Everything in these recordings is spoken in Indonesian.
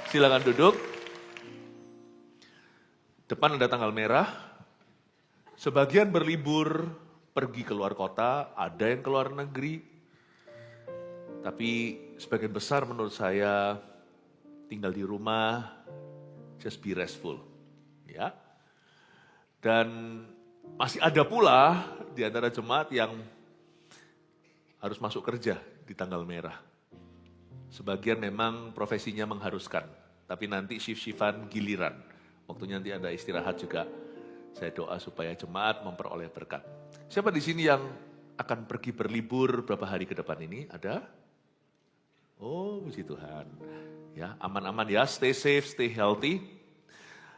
Silakan duduk. Depan ada tanggal merah. Sebagian berlibur, pergi keluar kota, ada yang keluar negeri. Tapi sebagian besar menurut saya tinggal di rumah, just be restful. Ya. Dan masih ada pula di antara jemaat yang harus masuk kerja di tanggal merah. Sebagian memang profesinya mengharuskan, tapi nanti shift-shiftan giliran. Waktunya nanti ada istirahat juga. Saya doa supaya jemaat memperoleh berkat. Siapa di sini yang akan pergi berlibur berapa hari ke depan ini? Ada? Oh, puji Tuhan. Ya, aman-aman ya, stay safe, stay healthy.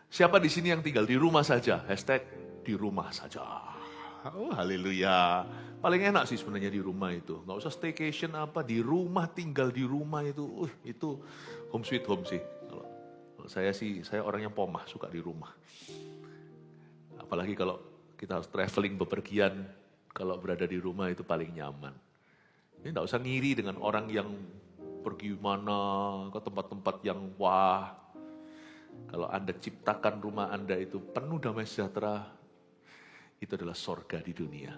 Siapa di sini yang tinggal di rumah saja? Hashtag di rumah saja. Oh, haleluya. Paling enak sih sebenarnya di rumah itu. Nggak usah staycation apa, di rumah, tinggal di rumah itu. Itu home sweet home sih. Kalau saya sih, saya orang yang pomah, suka di rumah. Apalagi kalau kita harus traveling, bepergian, kalau berada di rumah itu paling nyaman. Ini nggak usah ngiri dengan orang yang pergi mana, ke tempat-tempat yang wah. Kalau Anda ciptakan rumah Anda itu penuh damai sejahtera, itu adalah sorga di dunia.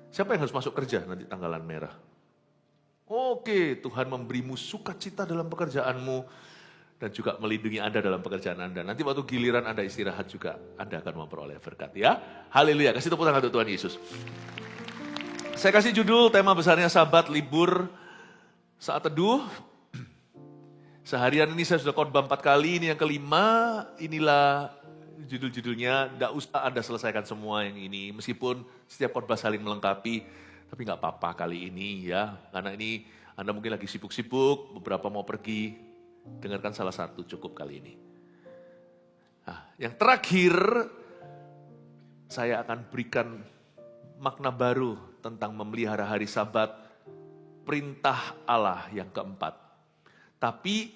Siapa yang harus masuk kerja nanti tanggalan merah? Oke, Tuhan memberimu sukacita dalam pekerjaanmu dan juga melindungi Anda dalam pekerjaan Anda. Nanti waktu giliran Anda istirahat juga, Anda akan memperoleh berkat ya. Haleluya, kasih tepuk tangan untuk Tuhan Yesus. Saya kasih judul tema besarnya Sabat Libur Saat Teduh. Seharian ini saya sudah khotbah 4 kali, ini yang kelima. Inilah judul-judulnya, tidak usah Anda selesaikan semua yang ini. Meskipun setiap khotbah saling melengkapi, tapi nggak apa-apa kali ini ya. Karena ini Anda mungkin lagi sibuk-sibuk, beberapa mau pergi. Dengarkan salah satu cukup kali ini. Nah, yang terakhir, saya akan berikan makna baru tentang memelihara hari Sabat, perintah Allah yang keempat. Tapi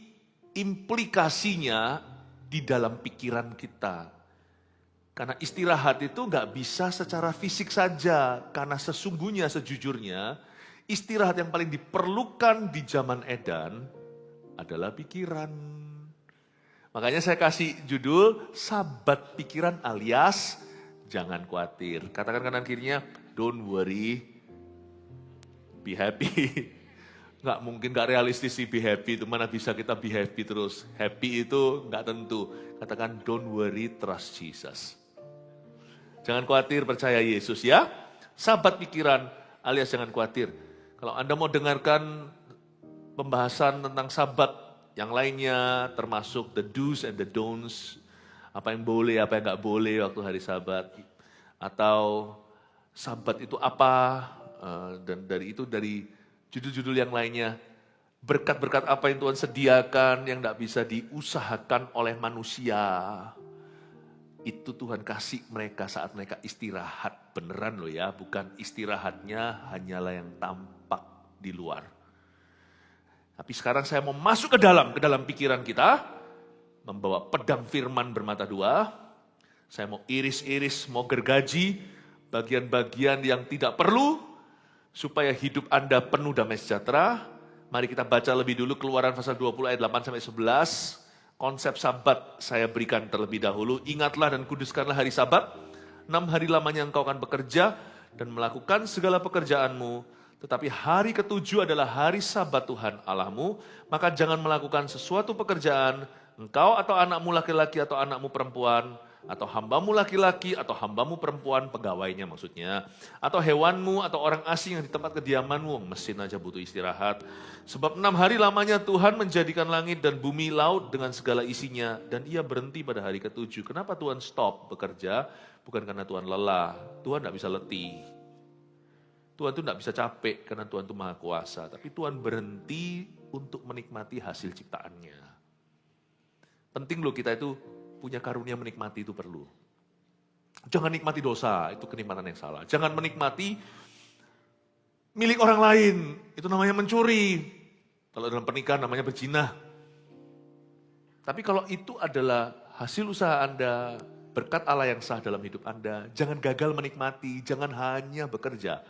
implikasinya di dalam pikiran kita. Karena istirahat itu nggak bisa secara fisik saja. Karena sesungguhnya, sejujurnya, istirahat yang paling diperlukan di zaman edan adalah pikiran. Makanya saya kasih judul Sabat Pikiran alias jangan khawatir. Katakan kanan kirinya, don't worry, be happy. Nggak mungkin, nggak realistis sih be happy itu. Mana bisa kita be happy terus. Happy itu nggak tentu. Katakan don't worry, trust Jesus. Jangan khawatir, percaya Yesus ya. Sabat pikiran alias jangan khawatir. Kalau Anda mau dengarkan pembahasan tentang sabat yang lainnya, termasuk the do's and the don'ts. Apa yang boleh, apa yang nggak boleh waktu hari sabat. Atau sabat itu apa, dan dari judul-judul yang lainnya, berkat-berkat apa yang Tuhan sediakan yang tidak bisa diusahakan oleh manusia. Itu Tuhan kasih mereka saat mereka istirahat. Beneran loh ya, bukan istirahatnya hanyalah yang tampak di luar. Tapi sekarang saya mau masuk ke dalam pikiran kita, membawa pedang firman bermata dua. Saya mau iris-iris, mau gergaji bagian-bagian yang tidak perlu, supaya hidup Anda penuh damai sejahtera. Mari kita baca lebih dulu Keluaran pasal 20 ayat 8-11. Konsep sabat saya berikan terlebih dahulu. Ingatlah dan kuduskanlah hari sabat. 6 hari lamanya engkau akan bekerja dan melakukan segala pekerjaanmu. Tetapi hari ketujuh adalah hari sabat Tuhan Allahmu. Maka jangan melakukan sesuatu pekerjaan, engkau atau anakmu laki-laki atau anakmu perempuan, atau hambamu laki-laki atau hambamu perempuan, pegawainya maksudnya, atau hewanmu atau orang asing yang di tempat kediamanmu. Mesin aja butuh istirahat. Sebab 6 hari lamanya Tuhan menjadikan langit dan bumi, laut dengan segala isinya, dan ia berhenti pada hari ketujuh. Kenapa Tuhan stop bekerja? Bukan karena Tuhan lelah, Tuhan tidak bisa letih. Tuhan itu tidak bisa capek karena Tuhan itu maha kuasa, tapi Tuhan berhenti untuk menikmati hasil ciptaannya. Penting loh kita itu punya karunia menikmati, itu perlu. Jangan nikmati dosa, itu kenikmatan yang salah. Jangan menikmati milik orang lain, itu namanya mencuri. Kalau dalam pernikahan namanya berzina. Tapi kalau itu adalah hasil usaha Anda, berkat Allah yang sah dalam hidup Anda, jangan gagal menikmati, jangan hanya bekerja.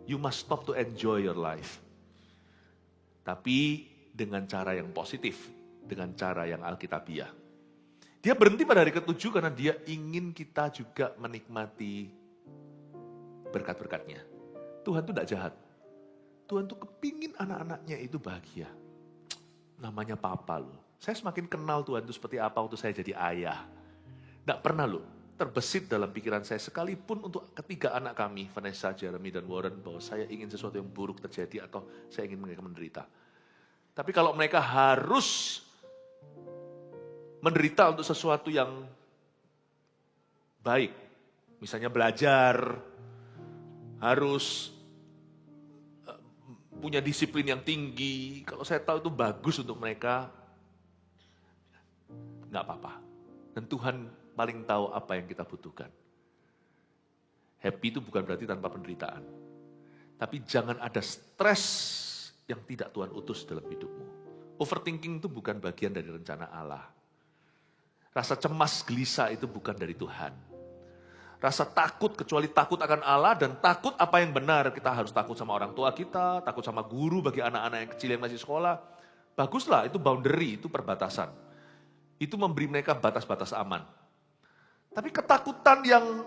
You must stop to enjoy your life. Tapi dengan cara yang positif. dengan cara yang alkitabiah. Dia berhenti pada hari ke-7 karena dia ingin kita juga menikmati berkat-berkatnya. Tuhan itu tidak jahat. Tuhan tuh kepingin anak-anaknya itu bahagia. Namanya Papa loh. Saya semakin kenal Tuhan itu seperti apa waktu saya jadi ayah. Tidak pernah loh terbesit dalam pikiran saya sekalipun untuk ketiga anak kami, Vanessa, Jeremy, dan Warren, bahwa saya ingin sesuatu yang buruk terjadi atau saya ingin mereka menderita. Tapi kalau mereka harus menderita untuk sesuatu yang baik, misalnya belajar, harus punya disiplin yang tinggi, kalau saya tahu itu bagus untuk mereka, nggak apa-apa. Dan Tuhan paling tahu apa yang kita butuhkan. Happy itu bukan berarti tanpa penderitaan. Tapi jangan ada stres yang tidak Tuhan utus dalam hidupmu. Overthinking itu bukan bagian dari rencana Allah. Rasa cemas, gelisah itu bukan dari Tuhan. Rasa takut, kecuali takut akan Allah dan takut apa yang benar. Kita harus takut sama orang tua kita, takut sama guru bagi anak-anak yang kecil yang masih sekolah. Baguslah, itu boundary, itu perbatasan. Itu memberi mereka batas-batas aman. Tapi ketakutan yang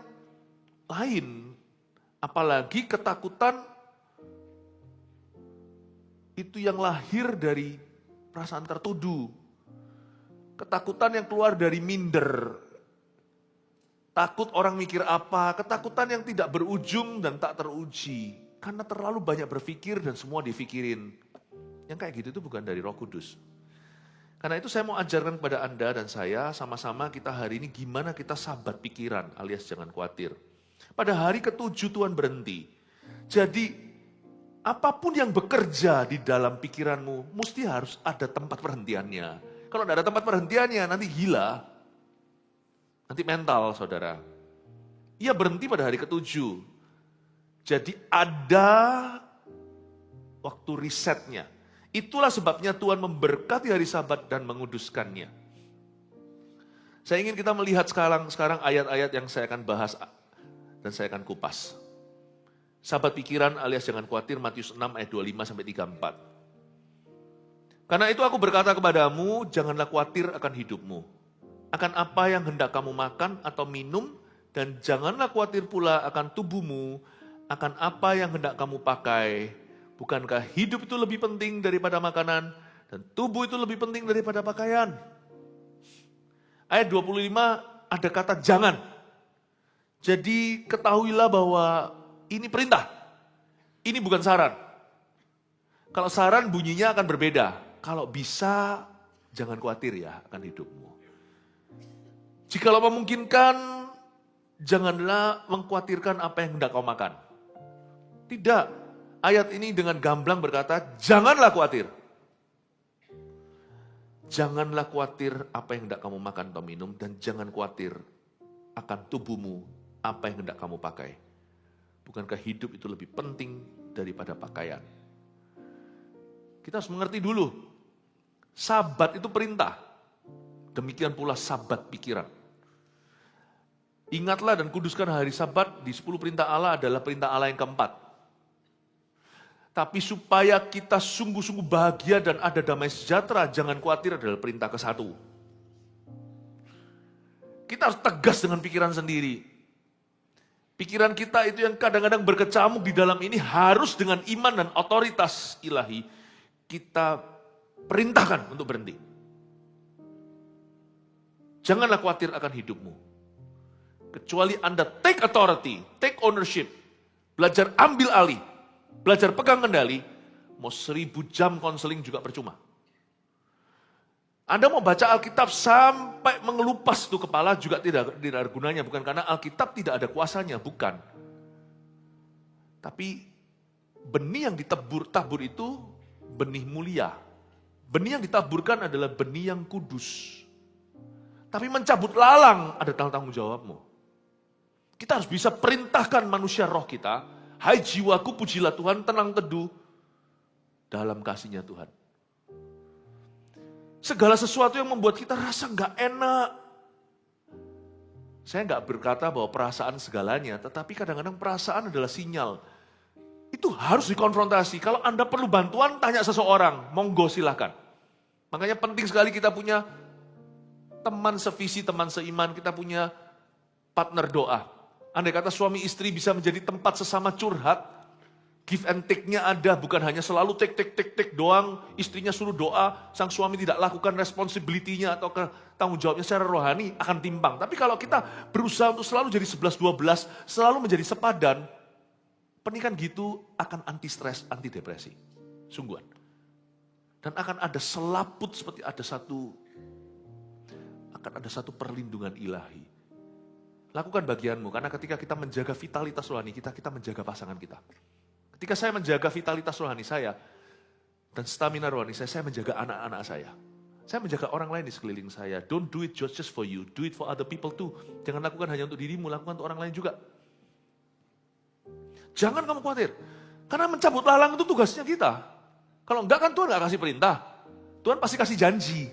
lain, apalagi ketakutan itu yang lahir dari perasaan tertuduh. Ketakutan yang keluar dari minder. Takut orang mikir apa, ketakutan yang tidak berujung dan tak teruji. Karena terlalu banyak berpikir dan semua difikirin. Yang kayak gitu itu bukan dari Roh Kudus. Karena itu saya mau ajarkan kepada Anda dan saya, sama-sama kita hari ini gimana kita sabat pikiran alias jangan khawatir. Pada hari ke-7 Tuhan berhenti. Jadi apapun yang bekerja di dalam pikiranmu, mesti harus ada tempat perhentiannya. Kalau tidak ada tempat perhentiannya, nanti gila. Nanti mental, saudara. Ia berhenti pada hari ke-7. Jadi ada waktu risetnya. Itulah sebabnya Tuhan memberkati hari Sabat dan menguduskannya. Saya ingin kita melihat sekarang ayat-ayat yang saya akan bahas dan saya akan kupas. Sabat pikiran alias jangan khawatir, Matius 6 ayat 25-34. Karena itu aku berkata kepadamu, janganlah khawatir akan hidupmu. Akan apa yang hendak kamu makan atau minum, dan janganlah khawatir pula akan tubuhmu, akan apa yang hendak kamu pakai. Bukankah hidup itu lebih penting daripada makanan, dan tubuh itu lebih penting daripada pakaian? Ayat 25 ada kata jangan. Jadi ketahuilah bahwa ini perintah, ini bukan saran. Kalau saran bunyinya akan berbeda. Kalau bisa, jangan khawatir ya akan hidupmu. Jikalau memungkinkan, janganlah mengkhawatirkan apa yang hendak kau makan. Tidak. Ayat ini dengan gamblang berkata, janganlah khawatir. Janganlah khawatir apa yang hendak kamu makan atau minum, dan jangan khawatir akan tubuhmu, apa yang hendak kamu pakai. Bukankah hidup itu lebih penting daripada pakaian? Kita harus mengerti dulu, Sabat itu perintah. Demikian pula Sabat pikiran. Ingatlah dan kuduskan hari Sabat, di 10 perintah Allah adalah perintah Allah yang keempat. Tapi supaya kita sungguh-sungguh bahagia dan ada damai sejahtera, jangan khawatir adalah perintah ke-1. Kita harus tegas dengan pikiran sendiri. Pikiran kita itu yang kadang-kadang berkecamuk di dalam ini harus dengan iman dan otoritas ilahi kita perintahkan untuk berhenti. Janganlah khawatir akan hidupmu. Kecuali Anda take authority, take ownership, belajar ambil alih, belajar pegang kendali, mau 1000 jam konseling juga percuma. Anda mau baca Alkitab sampai mengelupas itu kepala juga tidak ada gunanya. Bukan karena Alkitab tidak ada kuasanya, bukan. Tapi benih yang tabur itu benih mulia. Benih yang ditaburkan adalah benih yang kudus. Tapi mencabut lalang ada tanggung jawabmu. Kita harus bisa perintahkan manusia roh kita, hai jiwaku pujilah Tuhan, tenang teduh dalam kasih-Nya Tuhan. Segala sesuatu yang membuat kita rasa nggak enak. Saya nggak berkata bahwa perasaan segalanya, tetapi kadang-kadang perasaan adalah sinyal. Itu harus dikonfrontasi. Kalau Anda perlu bantuan, tanya seseorang, monggo silahkan. Makanya penting sekali kita punya teman sevisi, teman seiman, kita punya partner doa. Andai kata suami istri bisa menjadi tempat sesama curhat, give and take-nya ada, bukan hanya selalu take doang, istrinya suruh doa, sang suami tidak lakukan responsibility-nya atau tanggung jawabnya secara rohani, akan timpang. Tapi kalau kita berusaha untuk selalu jadi 11-12, selalu menjadi sepadan, pernikahan gitu akan anti stres, anti depresi. Sungguhan. Dan akan ada selaput seperti akan ada satu perlindungan ilahi. Lakukan bagianmu, karena ketika kita menjaga vitalitas rohani kita menjaga pasangan kita. Ketika saya menjaga vitalitas rohani saya, dan stamina rohani saya menjaga anak-anak saya. Saya menjaga orang lain di sekeliling saya. Don't do it just for you, do it for other people too. Jangan lakukan hanya untuk dirimu, lakukan untuk orang lain juga. Jangan kamu khawatir, karena mencabut lalang itu tugasnya kita. Kalau enggak kan Tuhan enggak kasih perintah. Tuhan pasti kasih janji.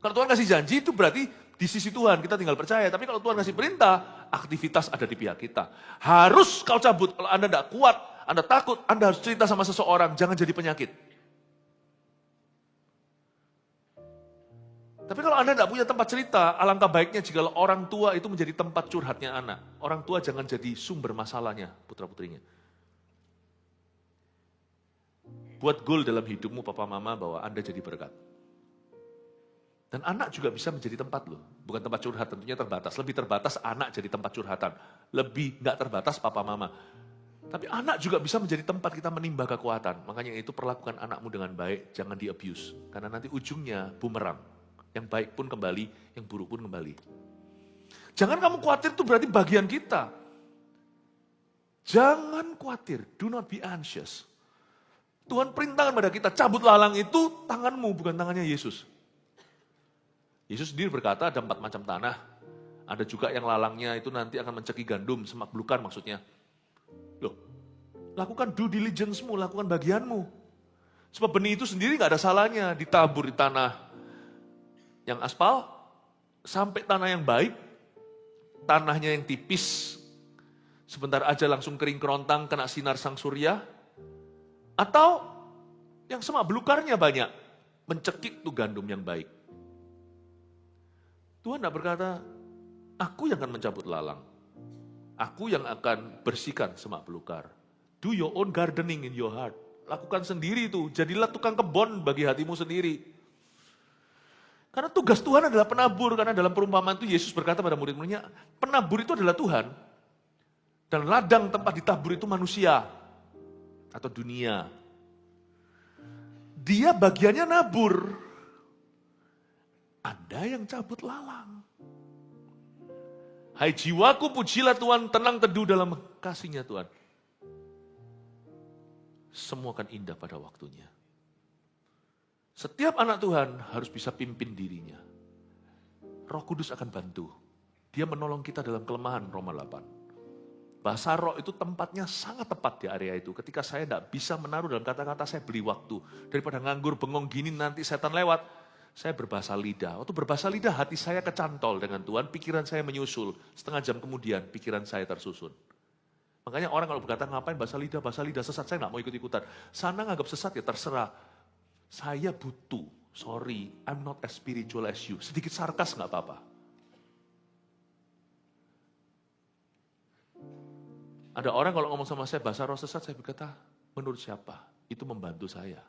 Kalau Tuhan kasih janji itu berarti di sisi Tuhan, kita tinggal percaya. Tapi kalau Tuhan kasih perintah, aktivitas ada di pihak kita. Harus kau cabut, kalau Anda enggak kuat, Anda takut, Anda harus cerita sama seseorang, jangan jadi penyakit. Tapi kalau Anda enggak punya tempat cerita, alangkah baiknya jika orang tua itu menjadi tempat curhatnya anak. Orang tua jangan jadi sumber masalahnya, putra-putrinya. Buat goal dalam hidupmu papa mama bahwa Anda jadi berkat. Dan anak juga bisa menjadi tempat loh. Bukan tempat curhat, tentunya terbatas. Lebih terbatas anak jadi tempat curhatan. Lebih enggak terbatas papa mama. Tapi anak juga bisa menjadi tempat kita menimba kekuatan. Makanya itu perlakukan anakmu dengan baik, jangan di-abuse. Karena nanti ujungnya bumerang. Yang baik pun kembali, yang buruk pun kembali. Jangan kamu khawatir itu berarti bagian kita. Jangan khawatir, do not be anxious. Tuhan perintahkan pada kita, cabut lalang itu tanganmu, bukan tangannya Yesus. Yesus sendiri berkata ada 4 macam tanah. Ada juga yang lalangnya itu nanti akan menceki gandum, semak belukar maksudnya. Loh, lakukan due diligence-mu, lakukan bagianmu. Sebab benih itu sendiri gak ada salahnya, ditabur di tanah yang aspal, sampai tanah yang baik, tanahnya yang tipis, sebentar aja langsung kering kerontang, kena sinar sang surya, atau yang semak belukarnya banyak, mencekik tuh gandum yang baik. Tuhan tidak berkata, aku yang akan mencabut lalang. Aku yang akan bersihkan semak belukar. Do your own gardening in your heart. Lakukan sendiri itu, jadilah tukang kebon bagi hatimu sendiri. Karena tugas Tuhan adalah penabur, karena dalam perumpamaan itu Yesus berkata pada murid-muridnya, penabur itu adalah Tuhan. Dan ladang tempat ditabur itu manusia. Atau dunia. Dia bagiannya nabur. Anda yang cabut lalang. Hai jiwaku, pujilah Tuhan, tenang teduh dalam kasih-Nya Tuhan. Semua akan indah pada waktunya. Setiap anak Tuhan harus bisa pimpin dirinya. Roh Kudus akan bantu. Dia menolong kita dalam kelemahan, Roma 8. Bahasa roh itu tempatnya sangat tepat di area itu. Ketika saya tidak bisa menaruh dalam kata-kata, saya beli waktu. Daripada nganggur bengong gini nanti setan lewat, saya berbahasa lidah. Waktu berbahasa lidah hati saya kecantol dengan Tuhan, pikiran saya menyusul. Setengah jam kemudian pikiran saya tersusun. Makanya orang kalau berkata ngapain bahasa lidah sesat, saya nggak mau ikut-ikutan. Sana nganggap sesat ya terserah. Saya butuh, sorry, I'm not as spiritual as you. Sedikit sarkas nggak apa-apa. Ada orang kalau ngomong sama saya bahasa roh sesat, saya berkata, menurut siapa? Itu membantu saya.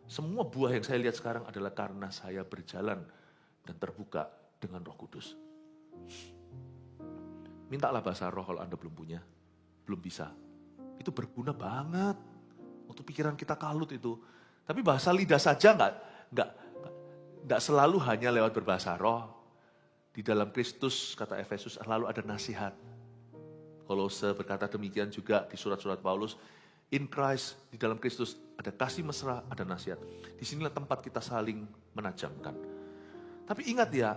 Semua buah yang saya lihat sekarang adalah karena saya berjalan dan terbuka dengan Roh Kudus. Mintalah bahasa roh kalau Anda belum punya, belum bisa. Itu berguna banget. Waktu pikiran kita kalut itu. Tapi bahasa lidah saja enggak selalu hanya lewat berbahasa roh. Di dalam Kristus, kata Efesus, selalu ada nasihat. Kolose berkata demikian juga di surat-surat Paulus. In Christ, di dalam Kristus, ada kasih mesra, ada nasihat. Disinilah tempat kita saling menajamkan. Tapi ingat ya,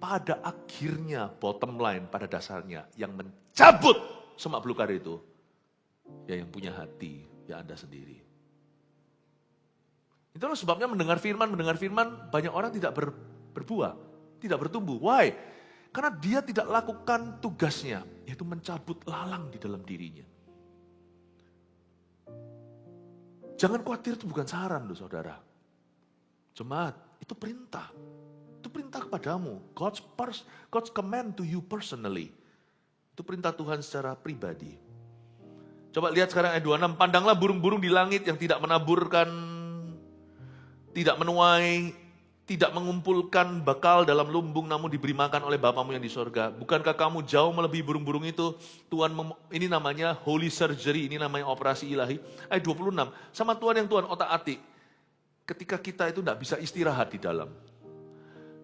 pada akhirnya, bottom line, pada dasarnya, yang mencabut semak belukar itu, ya yang punya hati, ya Anda sendiri. Itulah sebabnya mendengar firman, banyak orang tidak berbuah, tidak bertumbuh. Why? Karena dia tidak lakukan tugasnya, yaitu mencabut lalang di dalam dirinya. Jangan khawatir, itu bukan saran loh saudara. Jemaat, itu perintah. Itu perintah kepadamu. God's command to you personally. Itu perintah Tuhan secara pribadi. Coba lihat sekarang ayat 26. Pandanglah burung-burung di langit yang tidak menaburkan, tidak menuai, tidak mengumpulkan bekal dalam lumbung, namun diberi makan oleh Bapamu yang di sorga. Bukankah kamu jauh melebihi burung-burung itu? Tuhan, ini namanya holy surgery, ini namanya operasi ilahi. Ayat 26, sama Tuhan yang Tuhan otak-atik. Ketika kita itu tidak bisa istirahat di dalam.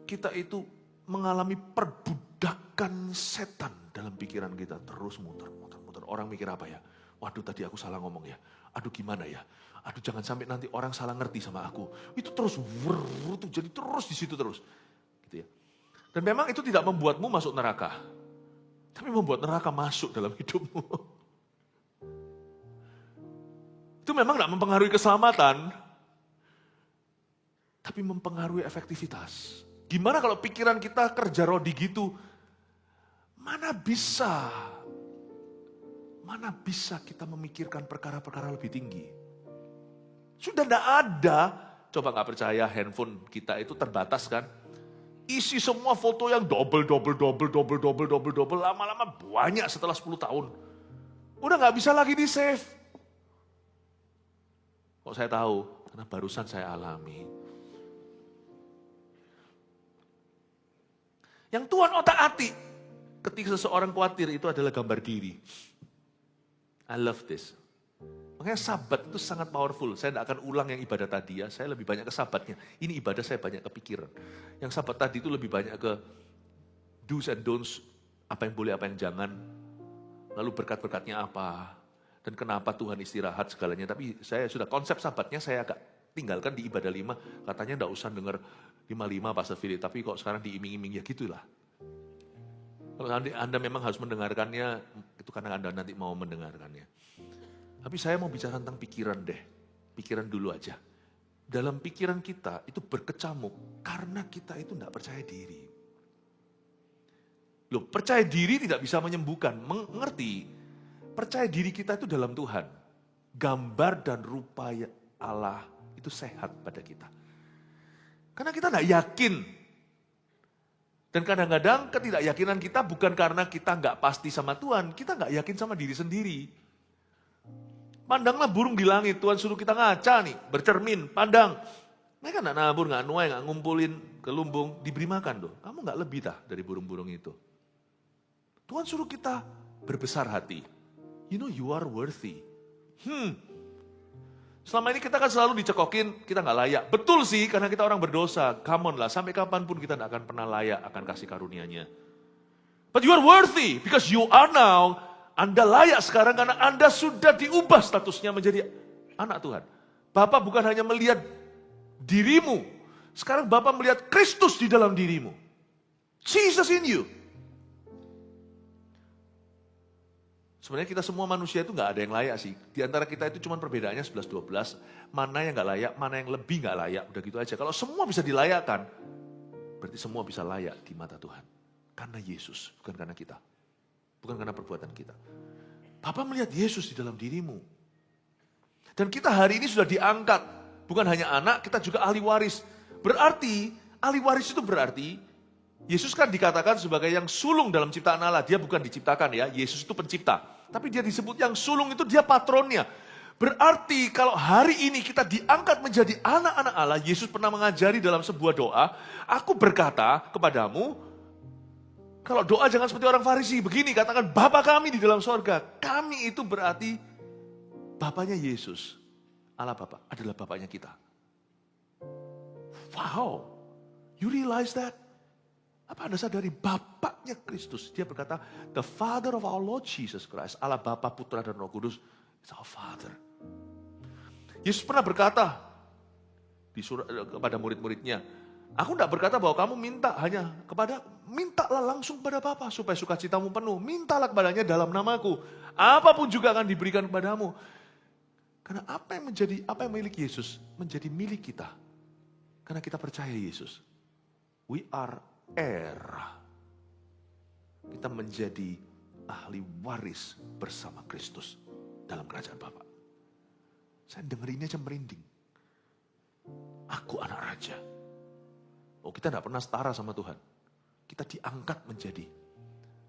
Kita itu mengalami perbudakan setan dalam pikiran kita. Terus muter. Orang mikir apa ya? Waduh, tadi aku salah ngomong ya. Aduh, gimana ya? Aduh, jangan sampai nanti orang salah ngerti sama aku. Itu terus, jadi terus di situ terus. Gitu ya. Dan memang itu tidak membuatmu masuk neraka. Tapi membuat neraka masuk dalam hidupmu. Itu memang tidak mempengaruhi keselamatan. Tapi mempengaruhi efektivitas. Gimana kalau pikiran kita kerja rodi gitu? Mana bisa kita memikirkan perkara-perkara lebih tinggi? Sudah tidak ada. Coba nggak percaya, handphone kita itu terbatas kan? Isi semua foto yang double. Lama-lama banyak setelah 10 tahun. Udah nggak bisa lagi di save. Kok saya tahu? Karena barusan saya alami. Yang Tuhan otak-atik ketika seseorang khawatir itu adalah gambar diri. I love this. Makanya sabat itu sangat powerful. Saya tidak akan ulang yang ibadah tadi ya. Saya lebih banyak ke sabatnya. Ini ibadah saya banyak kepikiran. Yang sabat tadi itu lebih banyak ke do's and don'ts. Apa yang boleh, apa yang jangan. Lalu berkat-berkatnya apa. Dan kenapa Tuhan istirahat segalanya. Tapi saya sudah konsep sabatnya saya agak tinggalkan di ibadah 5. Katanya tidak usah dengar 5-5 Pastor Philip. Tapi kok sekarang diiming-iming ya gitulah. Kalau Anda memang harus mendengarkannya, itu karena Anda nanti mau mendengarkannya. Tapi saya mau bicara tentang pikiran deh. Pikiran dulu aja. Dalam pikiran kita itu berkecamuk karena kita itu tidak percaya diri. Loh, percaya diri tidak bisa menyembuhkan. Mengerti? Percaya diri kita itu dalam Tuhan. Gambar dan rupa Allah itu sehat pada kita. Karena kita tidak yakin. Dan kadang-kadang ketidakyakinan kita bukan karena kita nggak pasti sama Tuhan, kita nggak yakin sama diri sendiri. Pandanglah burung di langit, Tuhan suruh kita ngaca nih, bercermin, pandang. Mereka nggak nabur, nggak nuai, nggak ngumpulin ke lumbung, diberi makan loh. Kamu nggak lebih dah dari burung-burung itu. Tuhan suruh kita berbesar hati. You know you are worthy. Selama ini kita kan selalu dicekokin, kita nggak layak. Betul sih, karena kita orang berdosa. Come on lah, sampai kapanpun kita nggak akan pernah layak akan kasih karunia-Nya. But you are worthy, because you are now, Anda layak sekarang karena Anda sudah diubah statusnya menjadi anak Tuhan. Bapak bukan hanya melihat dirimu, sekarang Bapak melihat Kristus di dalam dirimu. Jesus in you. Sebenarnya kita semua manusia itu nggak ada yang layak sih. Di antara kita itu cuma perbedaannya 11-12. Mana yang nggak layak, mana yang lebih nggak layak. Udah gitu aja. Kalau semua bisa dilayakkan, berarti semua bisa layak di mata Tuhan. Karena Yesus, bukan karena kita. Bukan karena perbuatan kita. Bapak melihat Yesus di dalam dirimu. Dan kita hari ini sudah diangkat. Bukan hanya anak, kita juga ahli waris. Berarti, ahli waris itu berarti Yesus kan dikatakan sebagai yang sulung dalam ciptaan Allah. Dia bukan diciptakan ya, Yesus itu pencipta. Tapi dia disebut yang sulung itu dia patronnya. Berarti kalau hari ini kita diangkat menjadi anak-anak Allah, Yesus pernah mengajari dalam sebuah doa, aku berkata kepadamu, kalau doa jangan seperti orang Farisi, begini katakan, Bapa kami di dalam sorga. Kami itu berarti Bapaknya Yesus. Allah Bapa adalah Bapaknya kita. Wow, you realize that? Apa Anda sadari Bapaknya Kristus? Dia berkata, the Father of our Lord Jesus Christ. Allah Bapa, Putra, dan Roh Kudus. It's our Father. Yesus pernah berkata kepada murid-muridnya, aku tidak berkata bahwa kamu minta hanya mintalah langsung kepada Bapa supaya sukacitamu penuh. Mintalah kepadanya dalam namaku. Apapun juga akan diberikan kepadamu. Karena apa yang milik Yesus menjadi milik kita. Karena kita percaya Yesus. We are heir. Kita menjadi ahli waris bersama Kristus dalam kerajaan Bapa. Saya dengar ini aja merinding. Aku anak raja. Oh, kita tidak pernah setara sama Tuhan. Kita diangkat menjadi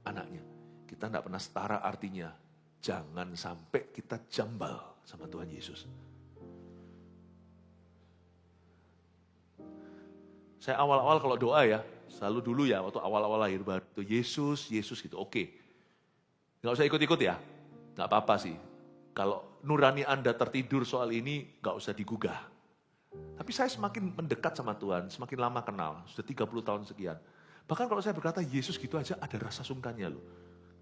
anaknya. Kita tidak pernah setara, artinya jangan sampai kita jambal sama Tuhan Yesus. Saya awal-awal kalau doa ya, selalu dulu ya, waktu awal-awal lahir baru, Yesus, Yesus gitu, oke. Nggak usah ikut-ikut ya, nggak apa-apa sih. Kalau nurani Anda tertidur soal ini, nggak usah digugah. Tapi saya semakin mendekat sama Tuhan, semakin lama kenal, sudah 30 tahun sekian. Bahkan kalau saya berkata Yesus gitu aja, ada rasa sungkannya loh.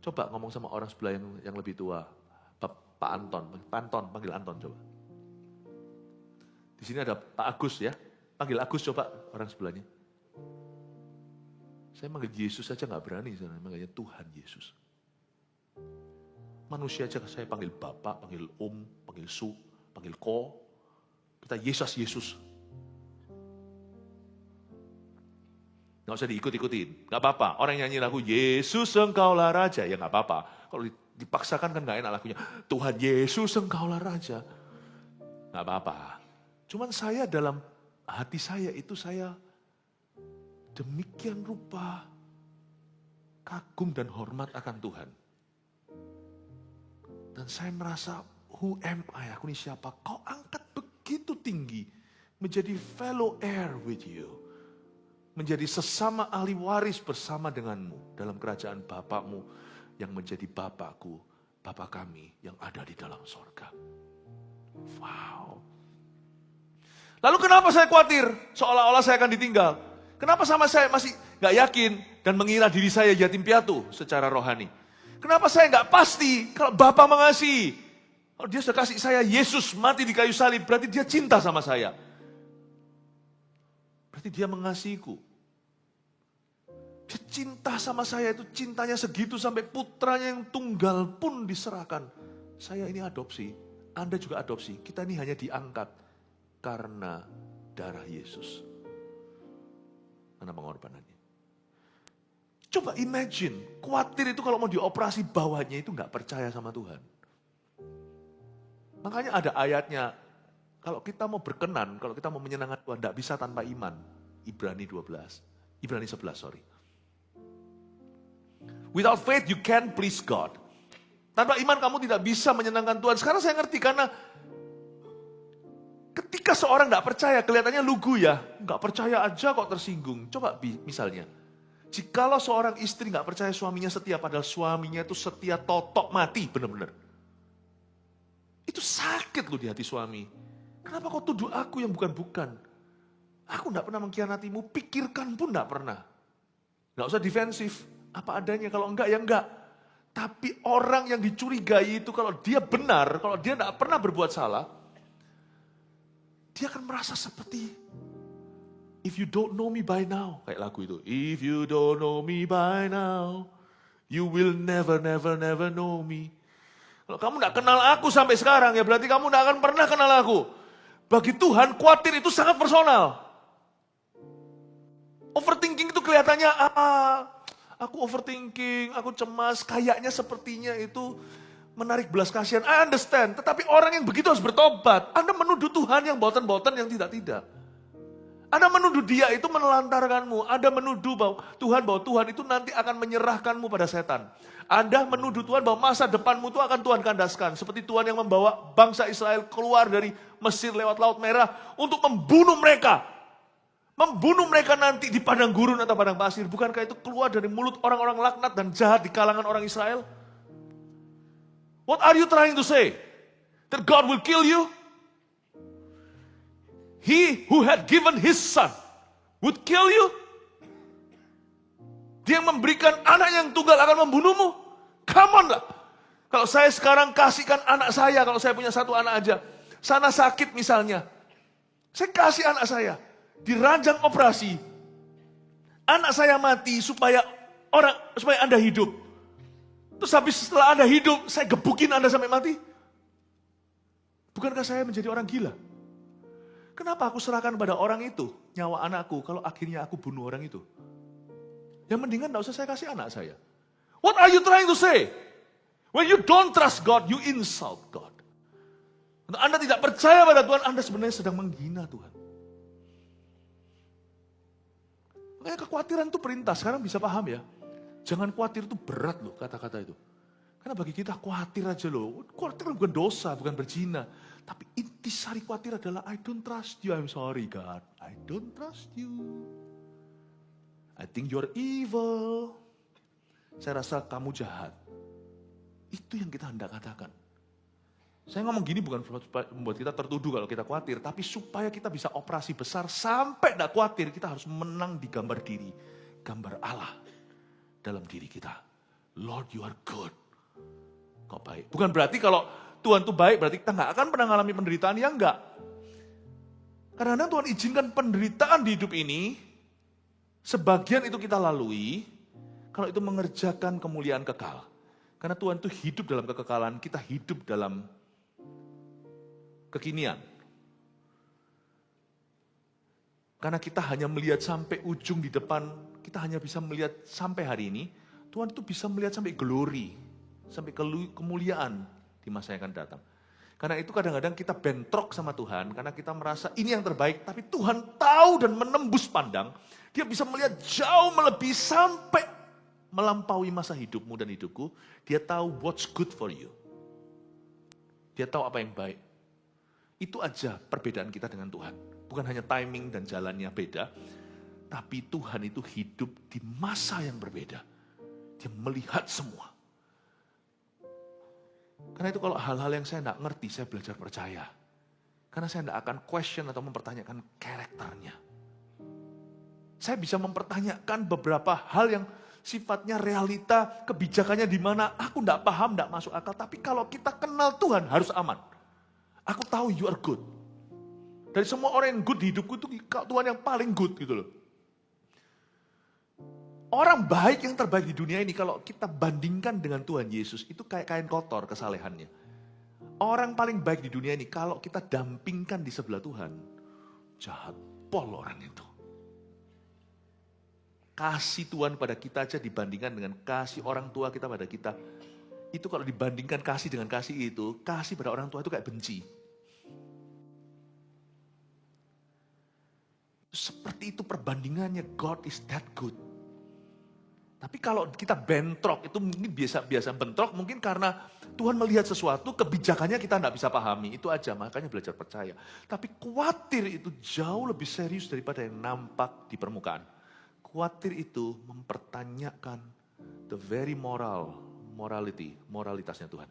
Coba ngomong sama orang sebelah yang lebih tua, Pak Anton, panggil Anton coba. Di sini ada Pak Agus ya. Panggil Agus coba orang sebelahnya. Saya manggil Yesus saja nggak berani, saya manggilnya Tuhan Yesus. Manusia aja saya panggil Bapak, panggil Om, panggil Su, panggil Ko. Kita Yesus, Yesus. Nggak usah diikut-ikutin, nggak apa-apa. Orang yang nyanyi lagu Yesus Engkaulah Raja, ya nggak apa-apa. Kalau dipaksakan kan nggak enak lagunya. Tuhan Yesus Engkaulah Raja, nggak apa-apa. Cuman saya dalam hati saya itu saya demikian rupa kagum dan hormat akan Tuhan. Dan saya merasa, who am I? Aku ini siapa? Kau angkat begitu tinggi, menjadi fellow heir with you. Menjadi sesama ahli waris bersama denganmu dalam kerajaan Bapakmu yang menjadi Bapakku, Bapa kami yang ada di dalam sorga. Wow. Lalu kenapa saya khawatir seolah-olah saya akan ditinggal? Kenapa sama saya masih gak yakin dan mengira diri saya yatim piatu secara rohani? Kenapa saya gak pasti kalau Bapa mengasihi? Kalau dia sudah kasih saya Yesus mati di kayu salib, berarti dia cinta sama saya. Berarti dia mengasihiku. Dia cinta sama saya, itu cintanya segitu sampai putranya yang tunggal pun diserahkan. Saya ini adopsi, Anda juga adopsi. Kita ini hanya diangkat karena darah Yesus. Karena pengorbanannya. Coba imagine, khawatir itu kalau mau dioperasi bawahnya itu gak percaya sama Tuhan. Makanya ada ayatnya, kalau kita mau berkenan, kalau kita mau menyenangkan Tuhan, gak bisa tanpa iman. Ibrani 11, sorry. Without faith you can't please God. Tanpa iman kamu tidak bisa menyenangkan Tuhan. Sekarang saya ngerti karena ketika seorang gak percaya, kelihatannya lugu ya. Gak percaya aja kok tersinggung. Coba misalnya, jikalau seorang istri gak percaya suaminya setia, padahal suaminya itu setia totok mati, benar-benar. Itu sakit loh di hati suami. Kenapa kau tuduh aku yang bukan-bukan? Aku gak pernah mengkhianatimu, pikirkan pun gak pernah. Gak usah defensif, apa adanya, kalau enggak ya enggak. Tapi orang yang dicurigai itu kalau dia benar, kalau dia gak pernah berbuat salah, dia akan merasa seperti, if you don't know me by now, kayak lagu itu. If you don't know me by now, you will never know me. Kalau kamu gak kenal aku sampai sekarang, ya berarti kamu gak akan pernah kenal aku. Bagi Tuhan, khawatir itu sangat personal. Overthinking itu kelihatannya, aku overthinking, aku cemas, kayaknya sepertinya itu menarik belas kasihan. I understand, tetapi orang yang begitu harus bertobat. Anda menuduh Tuhan yang boten-boten yang tidak-tidak. Anda menuduh dia itu menelantarkanmu. Anda menuduh bahwa Tuhan itu nanti akan menyerahkanmu pada setan. Anda menuduh Tuhan bahwa masa depanmu itu akan Tuhan kandaskan. Seperti Tuhan yang membawa bangsa Israel keluar dari Mesir lewat Laut Merah untuk membunuh mereka. Membunuh mereka nanti di padang gurun atau padang pasir. Bukankah itu keluar dari mulut orang-orang laknat dan jahat di kalangan orang Israel? What are you trying to say? That God will kill you? He who had given his son would kill you? Dia yang memberikan anak yang tunggal akan membunuhmu? Come on lah. Kalau saya sekarang kasihkan anak saya, kalau saya punya satu anak aja, sana sakit misalnya, saya kasih anak saya, di ranjang operasi, anak saya mati supaya Anda hidup. Terus habis setelah Anda hidup, saya gebukin Anda sampai mati. Bukankah saya menjadi orang gila? Kenapa aku serahkan pada orang itu nyawa anakku kalau akhirnya aku bunuh orang itu? Yang mendingan gak usah saya kasih anak saya. What are you trying to say? When you don't trust God, you insult God. Untuk Anda tidak percaya pada Tuhan, Anda sebenarnya sedang menghina Tuhan. Makanya kekhawatiran itu perintah, sekarang bisa paham ya. Jangan khawatir itu berat loh kata-kata itu. Karena bagi kita khawatir aja loh. Khawatir kan bukan dosa, bukan berzina. Tapi intisari khawatir adalah I don't trust you, I'm sorry God. I don't trust you. I think you're evil. Saya rasa kamu jahat. Itu yang kita hendak katakan. Saya ngomong gini bukan membuat kita tertuduh kalau kita khawatir. Tapi supaya kita bisa operasi besar sampai tidak khawatir. Kita harus menang di gambar diri. Gambar Allah dalam diri kita. Lord you are good. Kau baik. Bukan berarti kalau Tuhan itu baik berarti kita nggak akan pernah mengalami penderitaan. Ya enggak. Kadang-kadang Tuhan izinkan penderitaan di hidup ini. Sebagian itu kita lalui. Kalau itu mengerjakan kemuliaan kekal. Karena Tuhan itu hidup dalam kekekalan. Kita hidup dalam kekinian. Karena kita hanya melihat sampai ujung di depan. Kita hanya bisa melihat sampai hari ini. Tuhan itu bisa melihat sampai glory. Sampai kemuliaan di masa yang akan datang. Karena itu kadang-kadang kita bentrok sama Tuhan. Karena kita merasa ini yang terbaik. Tapi Tuhan tahu dan menembus pandang. Dia bisa melihat jauh melebihi sampai melampaui masa hidupmu dan hidupku. Dia tahu what's good for you. Dia tahu apa yang baik. Itu aja perbedaan kita dengan Tuhan. Bukan hanya timing dan jalannya beda. Tapi Tuhan itu hidup di masa yang berbeda. Dia melihat semua. Karena itu kalau hal-hal yang saya tidak ngerti, saya belajar percaya. Karena saya tidak akan question atau mempertanyakan karakternya. Saya bisa mempertanyakan beberapa hal yang sifatnya realita, kebijakannya di mana aku tidak paham, tidak masuk akal. Tapi kalau kita kenal Tuhan harus aman. Aku tahu you are good. Dari semua orang yang good di hidupku itu Tuhan yang paling good gitu loh. Orang baik yang terbaik di dunia ini kalau kita bandingkan dengan Tuhan Yesus itu kayak kain kotor kesalehannya. Orang paling baik di dunia ini kalau kita dampingkan di sebelah Tuhan, jahat pol orang itu. Kasih Tuhan pada kita aja dibandingkan dengan kasih orang tua kita pada kita. Itu kalau dibandingkan kasih dengan kasih itu, kasih pada orang tua itu kayak benci. Seperti itu perbandingannya, God is that good. Tapi kalau kita bentrok, itu mungkin biasa-biasa bentrok mungkin karena Tuhan melihat sesuatu, kebijakannya kita tidak bisa pahami. Itu aja, makanya belajar percaya. Tapi khawatir itu jauh lebih serius daripada yang nampak di permukaan. Khawatir itu mempertanyakan the very moralitasnya Tuhan.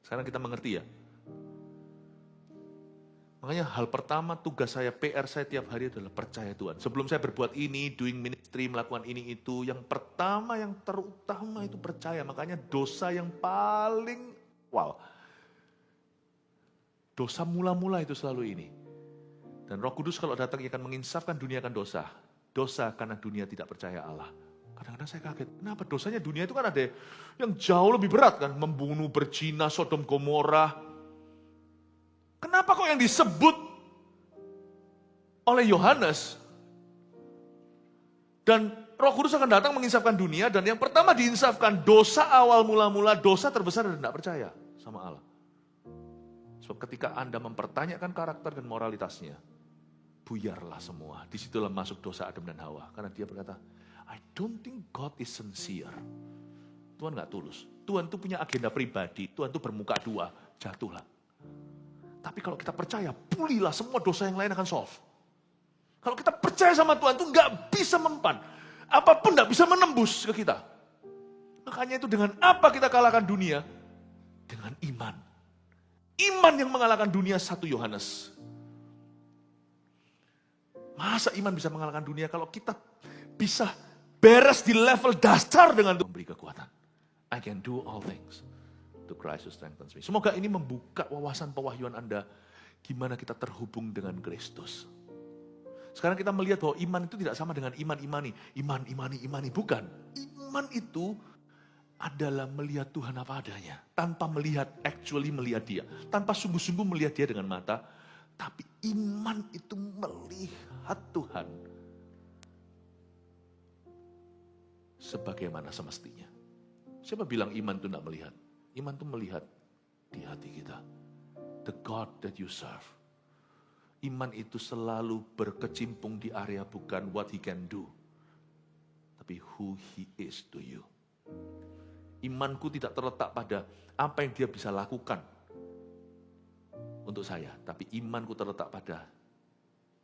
Sekarang kita mengerti ya. Makanya hal pertama tugas saya, PR saya tiap hari adalah percaya Tuhan. Sebelum saya berbuat ini, doing ministry, melakukan ini itu, yang pertama, yang terutama itu percaya. Makanya dosa yang paling, dosa mula-mula itu selalu ini. Dan Roh Kudus kalau datang akan menginsafkan dunia akan dosa. Dosa karena dunia tidak percaya Allah. Kadang-kadang saya kaget, kenapa dosanya dunia itu kan ada yang jauh lebih berat kan. Membunuh, berzina, Sodom, Gomora. Kenapa kok yang disebut oleh Yohanes dan Roh Kudus akan datang menginsafkan dunia dan yang pertama diinsafkan dosa awal mula-mula, dosa terbesar dan tidak percaya sama Allah. Sebab ketika Anda mempertanyakan karakter dan moralitasnya, buyarlah semua. Disitulah masuk dosa Adam dan Hawa. Karena dia berkata, I don't think God is sincere. Tuhan gak tulus. Tuhan itu punya agenda pribadi. Tuhan itu bermuka dua, jatuhlah. Tapi kalau kita percaya, pulihlah semua dosa yang lain akan solve. Kalau kita percaya sama Tuhan itu gak bisa mempan. Apapun gak bisa menembus ke kita. Makanya itu dengan apa kita kalahkan dunia? Dengan iman. Iman yang mengalahkan dunia 1 Yohanes. Masa iman bisa mengalahkan dunia kalau kita bisa beres di level dasar dengan Tuhan memberi kekuatan. I can do all things to Christ who strengthens me. Semoga ini membuka wawasan pewahyuan Anda gimana kita terhubung dengan Kristus. Sekarang kita melihat bahwa iman itu tidak sama dengan imani. Imani. Bukan. Iman itu adalah melihat Tuhan apa adanya. Tanpa melihat dia. Tanpa sungguh-sungguh melihat dia dengan mata. Tapi iman itu melihat Tuhan sebagaimana semestinya. Siapa bilang iman itu tidak melihat? Iman itu melihat di hati kita. The God that you serve. Iman itu selalu berkecimpung di area bukan what he can do, tapi who he is to you. Imanku tidak terletak pada apa yang dia bisa lakukan untuk saya, tapi imanku terletak pada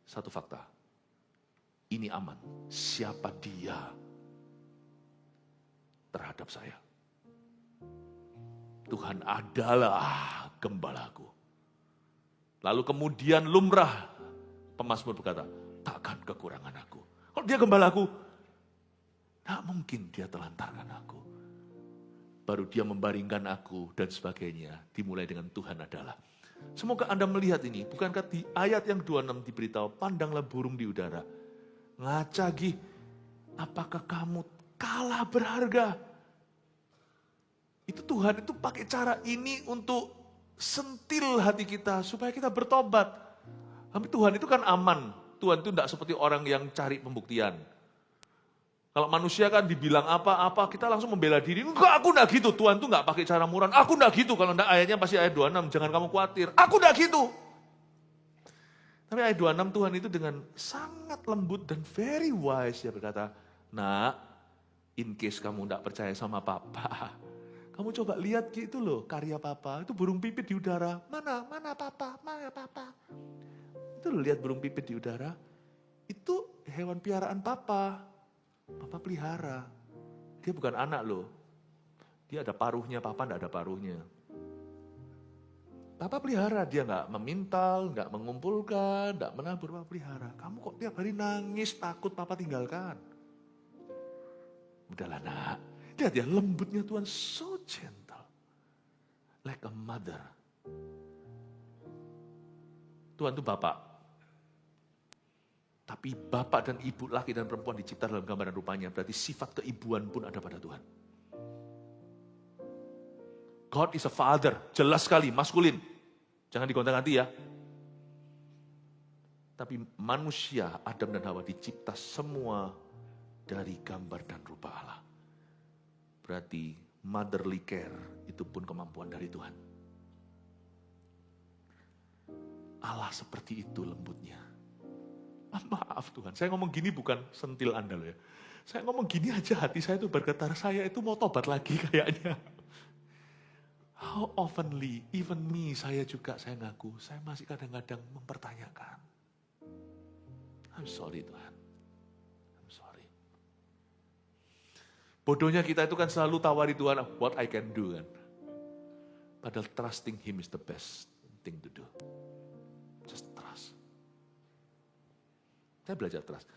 satu fakta. Ini aman. Siapa dia terhadap saya? Tuhan adalah gembalaku. Lalu kemudian lumrah pemazmur berkata, takkan kekurangan aku. Kalau dia gembalaku, tak mungkin dia telantarkan aku. Baru dia membaringkan aku dan sebagainya. Dimulai dengan Tuhan adalah. Semoga Anda melihat ini. Bukankah di ayat yang 26 diberitahu, pandanglah burung di udara. Ngacagi, apakah kamu kalah berharga? Itu Tuhan itu pakai cara ini untuk sentil hati kita supaya kita bertobat. Tapi Tuhan itu kan aman. Tuhan itu tidak seperti orang yang cari pembuktian. Kalau manusia kan dibilang apa-apa, kita langsung membela diri. Enggak, aku enggak gitu. Tuhan itu enggak pakai cara murahan. Aku enggak gitu. Kalau enggak ayatnya pasti ayat 26. Jangan kamu khawatir. Aku enggak gitu. Tapi ayat 26 Tuhan itu dengan sangat lembut dan very wise. Dia berkata, nak, in case kamu enggak percaya sama papa, kamu coba lihat gitu loh karya papa. Itu burung pipit di udara. Mana papa, mana papa. Itu loh lihat burung pipit di udara. Itu hewan piaraan papa. Papa pelihara. Dia bukan anak loh. Dia ada paruhnya, papa enggak ada paruhnya. Papa pelihara, dia enggak memintal, enggak mengumpulkan, enggak menabur, papa pelihara. Kamu kok tiap hari nangis, takut papa tinggalkan. Udahlah nak. Lihat ya, lembutnya Tuhan so gentle. Like a mother. Tuhan itu Bapak. Tapi Bapak dan Ibu, laki dan perempuan dicipta dalam gambaran rupanya. Berarti sifat keibuan pun ada pada Tuhan. God is a father. Jelas sekali, maskulin. Jangan digonta-ganti ya. Tapi manusia, Adam dan Hawa dicipta semua dari gambar dan rupa Allah. Berarti motherly care itu pun kemampuan dari Tuhan. Allah seperti itu lembutnya. Maaf Tuhan, saya ngomong gini bukan sentil Anda loh ya. Saya ngomong gini aja hati saya itu bergetar, saya itu mau tobat lagi kayaknya. How oftenly, even me, saya juga, saya ngaku, saya masih kadang-kadang mempertanyakan. I'm sorry Tuhan. I'm sorry. Bodohnya kita itu kan selalu tawari Tuhan, what I can do kan. Padahal trusting Him is the best thing to do. Just trust. Saya belajar trust.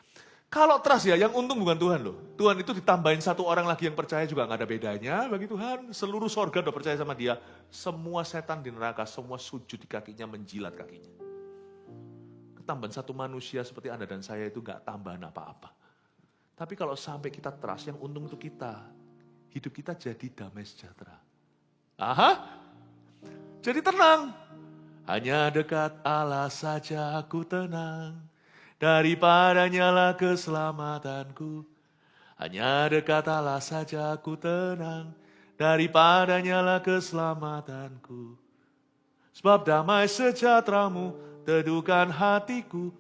Kalau trust ya, yang untung bukan Tuhan loh. Tuhan itu ditambahin satu orang lagi yang percaya juga gak ada bedanya bagi Tuhan. Seluruh sorga udah percaya sama dia. Semua setan di neraka, semua sujud di kakinya, menjilat kakinya. Ketambahan satu manusia seperti Anda dan saya itu gak tambahan apa-apa. Tapi kalau sampai kita trust, yang untung itu kita. Hidup kita jadi damai sejahtera. Aha, jadi tenang. Hanya dekat Allah saja aku tenang. Daripadanya lah keselamatanku. Hanya dekat Allah saja aku tenang. Daripadanya lah keselamatanku. Sebab damai sejahteramu teduhkan hatiku.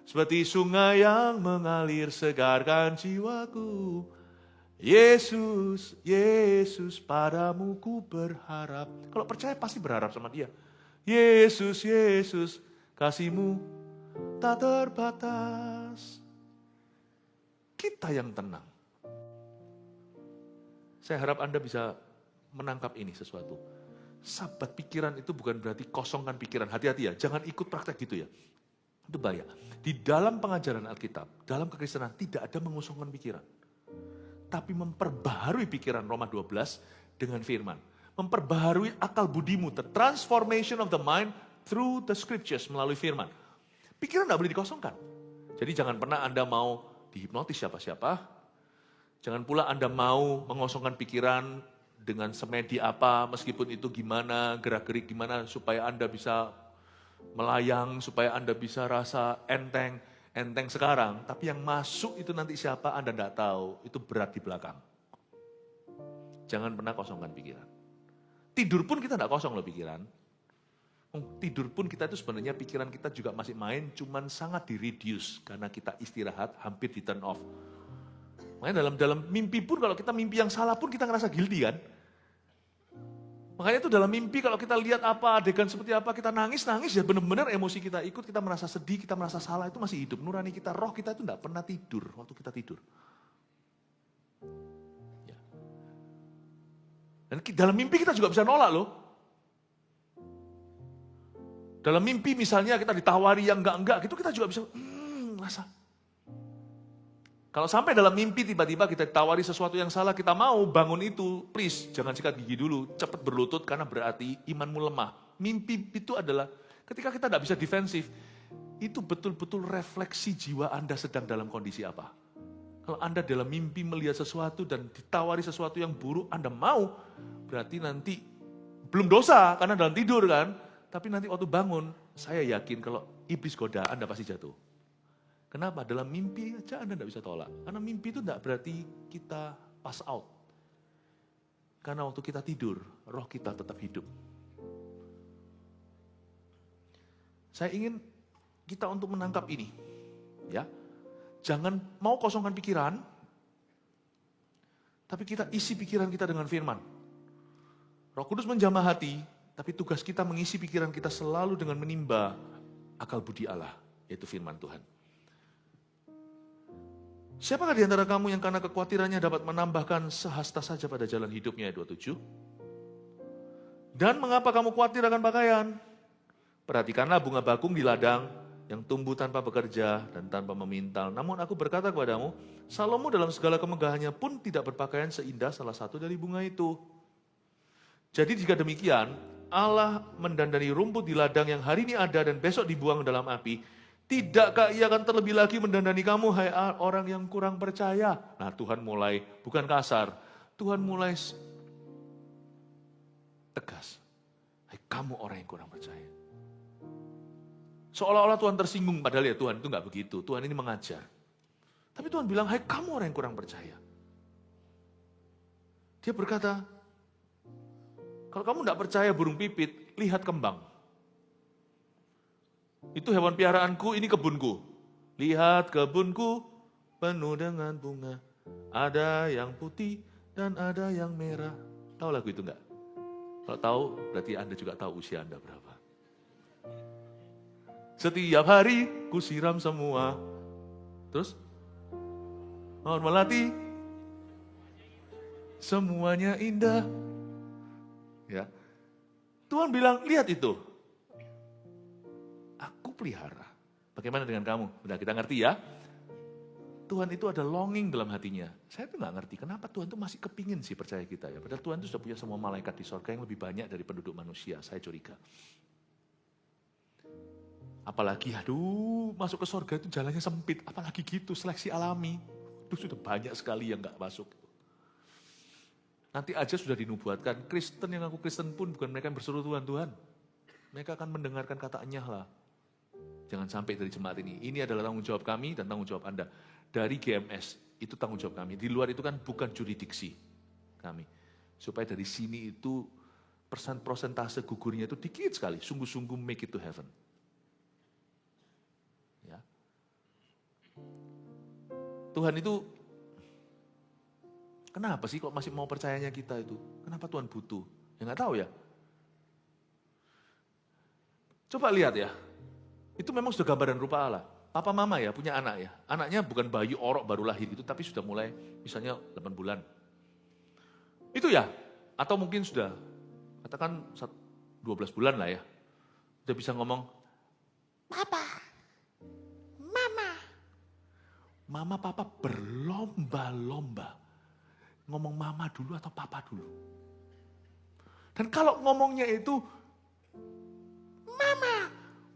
Seperti sungai yang mengalir segarkan jiwaku. Yesus, Yesus padamu ku berharap. Kalau percaya pasti berharap sama dia. Yesus, Yesus kasihmu tak terbatas. Kita yang tenang. Saya harap Anda bisa menangkap ini sesuatu. Sabat pikiran itu bukan berarti kosongkan pikiran. Hati-hati ya, jangan ikut praktek gitu ya. Itu bahaya. Di dalam pengajaran Alkitab, dalam kekristenan tidak ada mengosongkan pikiran. Tapi memperbaharui pikiran, Roma 12 dengan firman. Memperbaharui akal budimu, the transformation of the mind through the scriptures, melalui firman. Pikiran tidak boleh dikosongkan. Jadi jangan pernah Anda mau dihipnotis siapa-siapa. Jangan pula Anda mau mengosongkan pikiran dengan semedi apa, meskipun itu gimana, gerak-gerik gimana, supaya Anda bisa melayang, supaya Anda bisa rasa enteng sekarang. Tapi yang masuk itu nanti siapa Anda tidak tahu, itu berat di belakang. Jangan pernah kosongkan pikiran. Tidur pun kita tidak kosong loh pikiran. Tidur pun kita itu sebenarnya pikiran kita juga masih main, cuman sangat di-reduce karena kita istirahat, hampir di turn off. Makanya dalam mimpi pun kalau kita mimpi yang salah pun kita ngerasa guilty kan. Makanya itu dalam mimpi kalau kita lihat apa adegan seperti apa, kita nangis ya benar-benar emosi kita ikut, kita merasa sedih, kita merasa salah, itu masih hidup. Nurani kita, roh kita itu tidak pernah tidur waktu kita tidur. Ya. Dan dalam mimpi kita juga bisa nolak loh. Dalam mimpi misalnya kita ditawari yang enggak gitu, kita juga bisa rasa. Kalau sampai dalam mimpi tiba-tiba kita ditawari sesuatu yang salah, kita mau bangun itu, please jangan sikat gigi dulu, cepat berlutut karena berarti imanmu lemah. Mimpi itu adalah ketika kita tidak bisa defensif, itu betul-betul refleksi jiwa Anda sedang dalam kondisi apa. Kalau Anda dalam mimpi melihat sesuatu dan ditawari sesuatu yang buruk, Anda mau, berarti nanti belum dosa karena dalam tidur kan. Tapi nanti waktu bangun, saya yakin kalau iblis goda, Anda pasti jatuh. Kenapa? Dalam mimpi aja Anda tidak bisa tolak. Karena mimpi itu tidak berarti kita pass out. Karena waktu kita tidur, roh kita tetap hidup. Saya ingin kita untuk menangkap ini. Ya, jangan mau kosongkan pikiran, tapi kita isi pikiran kita dengan firman. Roh Kudus menjamah hati, tapi tugas kita mengisi pikiran kita selalu dengan menimba akal budi Allah, yaitu firman Tuhan. Siapakah di antara kamu yang karena kekhawatirannya dapat menambahkan sehasta saja pada jalan hidupnya, ayat 27? Dan mengapa kamu khawatir akan pakaian? Perhatikanlah bunga bakung di ladang yang tumbuh tanpa bekerja dan tanpa memintal. Namun aku berkata kepadamu, Salomo dalam segala kemegahannya pun tidak berpakaian seindah salah satu dari bunga itu. Jadi jika demikian, Allah mendandani rumput di ladang yang hari ini ada dan besok dibuang dalam api. Tidakkah ia akan terlebih lagi mendandani kamu, hai orang yang kurang percaya? Nah, Tuhan mulai, bukan kasar, Tuhan mulai tegas. Hai kamu orang yang kurang percaya. Seolah-olah Tuhan tersinggung, padahal ya Tuhan itu enggak begitu. Tuhan ini mengajar. Tapi Tuhan bilang, hai kamu orang yang kurang percaya. Dia berkata, kalau kamu tidak percaya burung pipit, lihat kembang. Itu hewan piaraanku, ini kebunku. Lihat kebunku penuh dengan bunga. Ada yang putih dan ada yang merah. Tahu lagu itu enggak? Kalau tahu, berarti Anda juga tahu usia Anda berapa. Setiap hari ku siram semua. Terus? Mau melati. Semuanya indah. Ya, Tuhan bilang, lihat itu. Aku pelihara. Bagaimana dengan kamu? Udah kita ngerti ya. Tuhan itu ada longing dalam hatinya. Saya tuh gak ngerti kenapa Tuhan tuh masih kepingin sih percaya kita ya. Padahal Tuhan tuh sudah punya semua malaikat di sorga yang lebih banyak dari penduduk manusia. Saya curiga. Apalagi, masuk ke sorga itu jalannya sempit. Apalagi gitu, seleksi alami. Itu sudah banyak sekali yang gak masuk. Nanti aja sudah dinubuatkan, Kristen yang aku Kristen pun bukan mereka yang berseru Tuhan, Tuhan. Mereka akan mendengarkan kata enyah lah. Jangan sampai dari jemaat ini. Ini adalah tanggung jawab kami dan tanggung jawab Anda. Dari GMS, itu tanggung jawab kami. Di luar itu kan bukan juridiksi kami. Supaya dari sini itu persentase gugurnya itu dikit sekali. Sungguh-sungguh make it to heaven. Ya. Tuhan itu kenapa sih kok masih mau percayanya kita itu? Kenapa Tuhan butuh? Ya nggak tahu ya. Coba lihat ya. Itu memang sudah gambaran rupa Allah. Papa mama ya punya anak ya. Anaknya bukan bayi orok baru lahir itu, tapi sudah mulai misalnya 8 bulan. Itu ya. Atau mungkin sudah katakan 12 bulan lah ya. Udah bisa ngomong, Papa, Mama. Mama papa berlomba-lomba. Ngomong mama dulu atau papa dulu. Dan kalau ngomongnya itu, mama,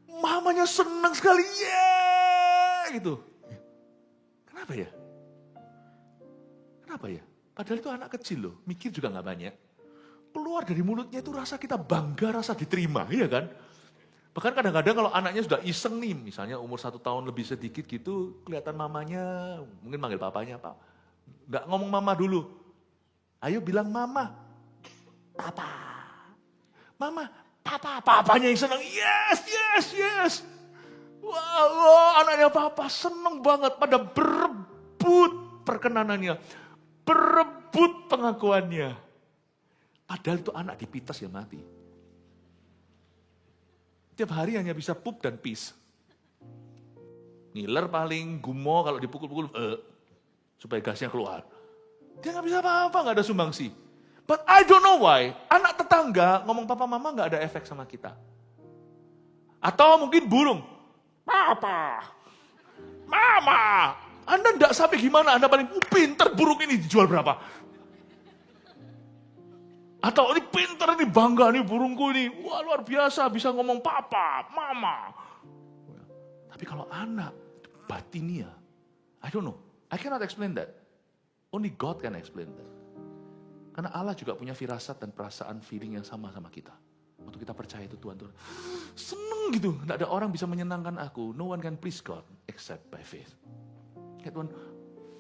mamanya senang sekali, yeah, gitu. Kenapa ya? Kenapa ya? Padahal itu anak kecil loh, mikir juga gak banyak. Keluar dari mulutnya itu rasa kita bangga, rasa diterima, iya kan? Bahkan kadang-kadang kalau anaknya sudah iseng nih, misalnya umur 1 tahun lebih sedikit gitu, kelihatan mamanya, mungkin manggil papanya, Pak. Gak ngomong mama dulu. Ayo bilang mama. Papa. Mama, Papanya yang senang, yes. Wah, anaknya papa senang banget pada berebut perkenanannya, berebut pengakuannya. Padahal itu anak dipitas ya mati. Tiap hari hanya bisa pup dan pis. Ngiler paling, gumo kalau dipukul-pukul, supaya gasnya keluar. Dia nggak bisa apa-apa, nggak ada sumbangsi. But I don't know why, anak tetangga ngomong papa mama nggak ada efek sama kita. Atau mungkin burung, papa, mama. Anda nggak sampai gimana, Anda paling pinter, burung ini dijual berapa? Atau ini pinter, ini bangga nih burungku ini. Wah luar biasa, bisa ngomong papa, mama. Tapi kalau anak, batinia, I don't know. I cannot explain that. Only God can explain that. Karena Allah juga punya firasat dan perasaan feeling yang sama kita. Waktu kita percaya itu Tuhan, seneng gitu. Tidak ada orang bisa menyenangkan aku. No one can please God except by faith. Kayak Tuhan,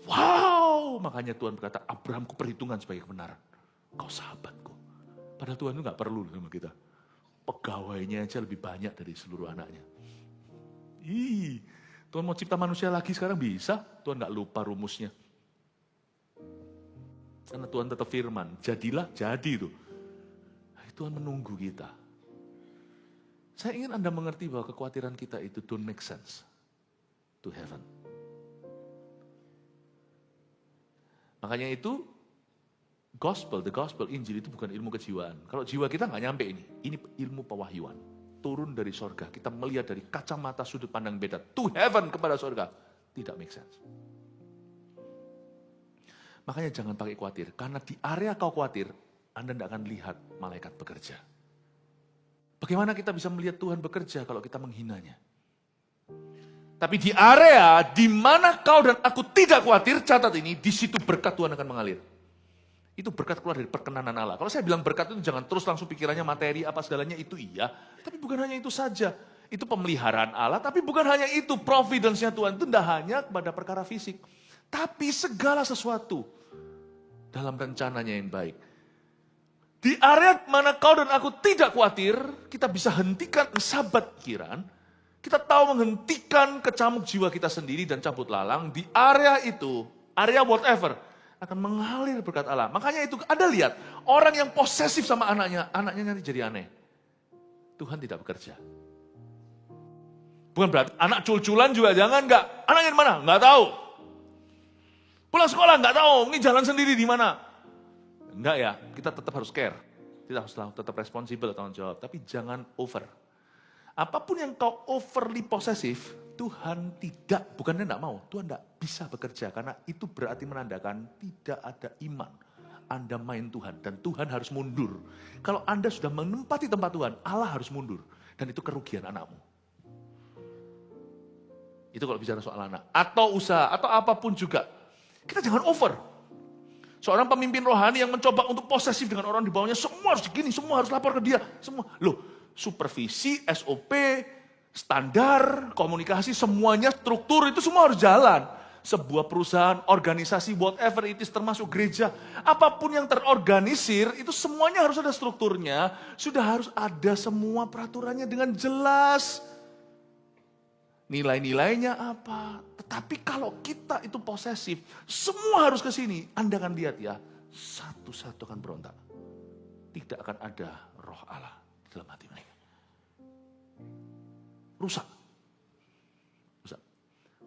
wow. Makanya Tuhan berkata, Abrahamku perhitungan sebagai kebenaran. Kau sahabatku. Padahal Tuhan itu gak perlu sama kita. Pegawainya aja lebih banyak dari seluruh anaknya. Tuhan mau cipta manusia lagi sekarang bisa. Tuhan gak lupa rumusnya. Karena Tuhan tetap firman, jadilah, jadi itu. Tuhan menunggu kita. Saya ingin Anda mengerti bahwa kekhawatiran kita itu don't make sense to heaven. Makanya itu, the gospel, Injil itu bukan ilmu kejiwaan. Kalau jiwa kita nggak nyampe ini ilmu pewahyuan. Turun dari sorga, kita melihat dari kacamata sudut pandang beda, to heaven kepada sorga. Tidak make sense. Makanya jangan pakai khawatir, karena di area kau khawatir, Anda tidak akan lihat malaikat bekerja. Bagaimana kita bisa melihat Tuhan bekerja kalau kita menghinanya? Tapi di area di mana kau dan aku tidak khawatir, catat ini, di situ berkat Tuhan akan mengalir. Itu berkat keluar dari perkenanan Allah. Kalau saya bilang berkat itu jangan terus langsung pikirannya materi apa segalanya, itu iya. Tapi bukan hanya itu saja. Itu pemeliharaan Allah, tapi bukan hanya itu. Providence-nya Tuhan itu tidak hanya pada perkara fisik. Tapi segala sesuatu dalam rencananya yang baik. Di area mana kau dan aku tidak khawatir, kita bisa hentikan sabat pikiran, kita tahu menghentikan kecamuk jiwa kita sendiri dan cabut lalang. Di area itu, area whatever, akan mengalir berkat Allah. Makanya itu, Anda lihat, orang yang posesif sama anaknya nanti jadi aneh. Tuhan tidak bekerja. Bukan berarti anak cul-culan juga jangan, enggak. Anaknya di mana? Enggak tahu. Pulang sekolah nggak tahu, ini jalan sendiri di mana. Enggak ya, kita tetap harus care. Kita harus tetap responsibel, tanggung jawab. Tapi jangan over. Apapun yang kau overly posesif, Tuhan tidak, bukannya enggak mau, Tuhan enggak bisa bekerja. Karena itu berarti menandakan tidak ada iman. Anda main Tuhan, dan Tuhan harus mundur. Kalau Anda sudah menempati tempat Tuhan, Allah harus mundur. Dan itu kerugian anakmu. Itu kalau bicara soal anak. Atau usaha, atau apapun juga. Kita jangan over. Seorang pemimpin rohani yang mencoba untuk posesif dengan orang di bawahnya, semua harus begini, semua harus lapor ke dia, semua. Loh, supervisi, SOP, standar, komunikasi, semuanya struktur itu semua harus jalan. Sebuah perusahaan, organisasi, whatever it is, termasuk gereja, apapun yang terorganisir, itu semuanya harus ada strukturnya, sudah harus ada semua peraturannya dengan jelas. Nilai-nilainya apa. Tetapi kalau kita itu posesif, semua harus ke sini. Anda akan lihat ya, satu-satu akan berontak. Tidak akan ada roh Allah di dalam hati mereka. Rusak.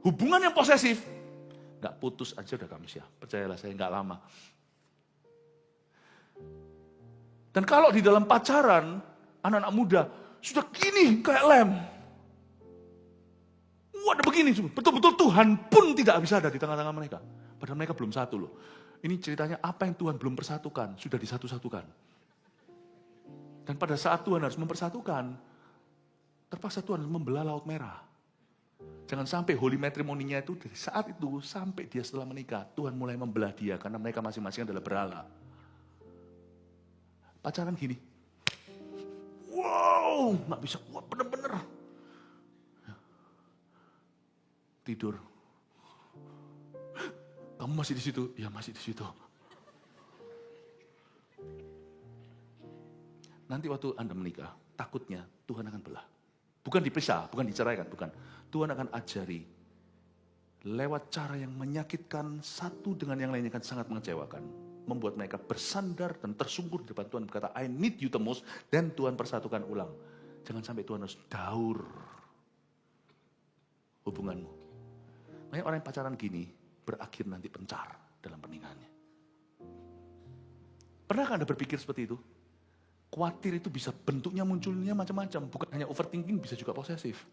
Hubungan yang posesif, gak putus aja udah kamu siap. Percayalah saya gak lama. Dan kalau di dalam pacaran, anak-anak muda, sudah gini kayak lem. Ada begini, betul-betul Tuhan pun tidak bisa ada di tengah-tengah mereka. Padahal mereka belum satu loh. Ini ceritanya apa yang Tuhan belum persatukan, sudah disatu-satukan. Dan pada saat Tuhan harus mempersatukan, terpaksa Tuhan membelah Laut Merah. Jangan sampai holy matrimoninya itu dari saat itu sampai dia setelah menikah, Tuhan mulai membelah dia karena mereka masing-masing adalah berhala. Pacaran gini. Wow, gak bisa kuat bener-bener. Tidur. Kamu masih di situ? Ya masih di situ. Nanti waktu Anda menikah, takutnya Tuhan akan belah. Bukan dipisah, bukan diceraikan, bukan. Tuhan akan ajari lewat cara yang menyakitkan satu dengan yang lainnya kan sangat mengecewakan. Membuat mereka bersandar dan tersungkur di depan Tuhan berkata, I need you the most. Dan Tuhan persatukan ulang. Jangan sampai Tuhan harus daur hubunganmu. Makanya orang yang pacaran gini berakhir nanti pencar dalam pernikahannya. Pernahkah Anda berpikir seperti itu? Khawatir itu bisa bentuknya munculnya macam-macam. Bukan hanya overthinking, bisa juga posesif.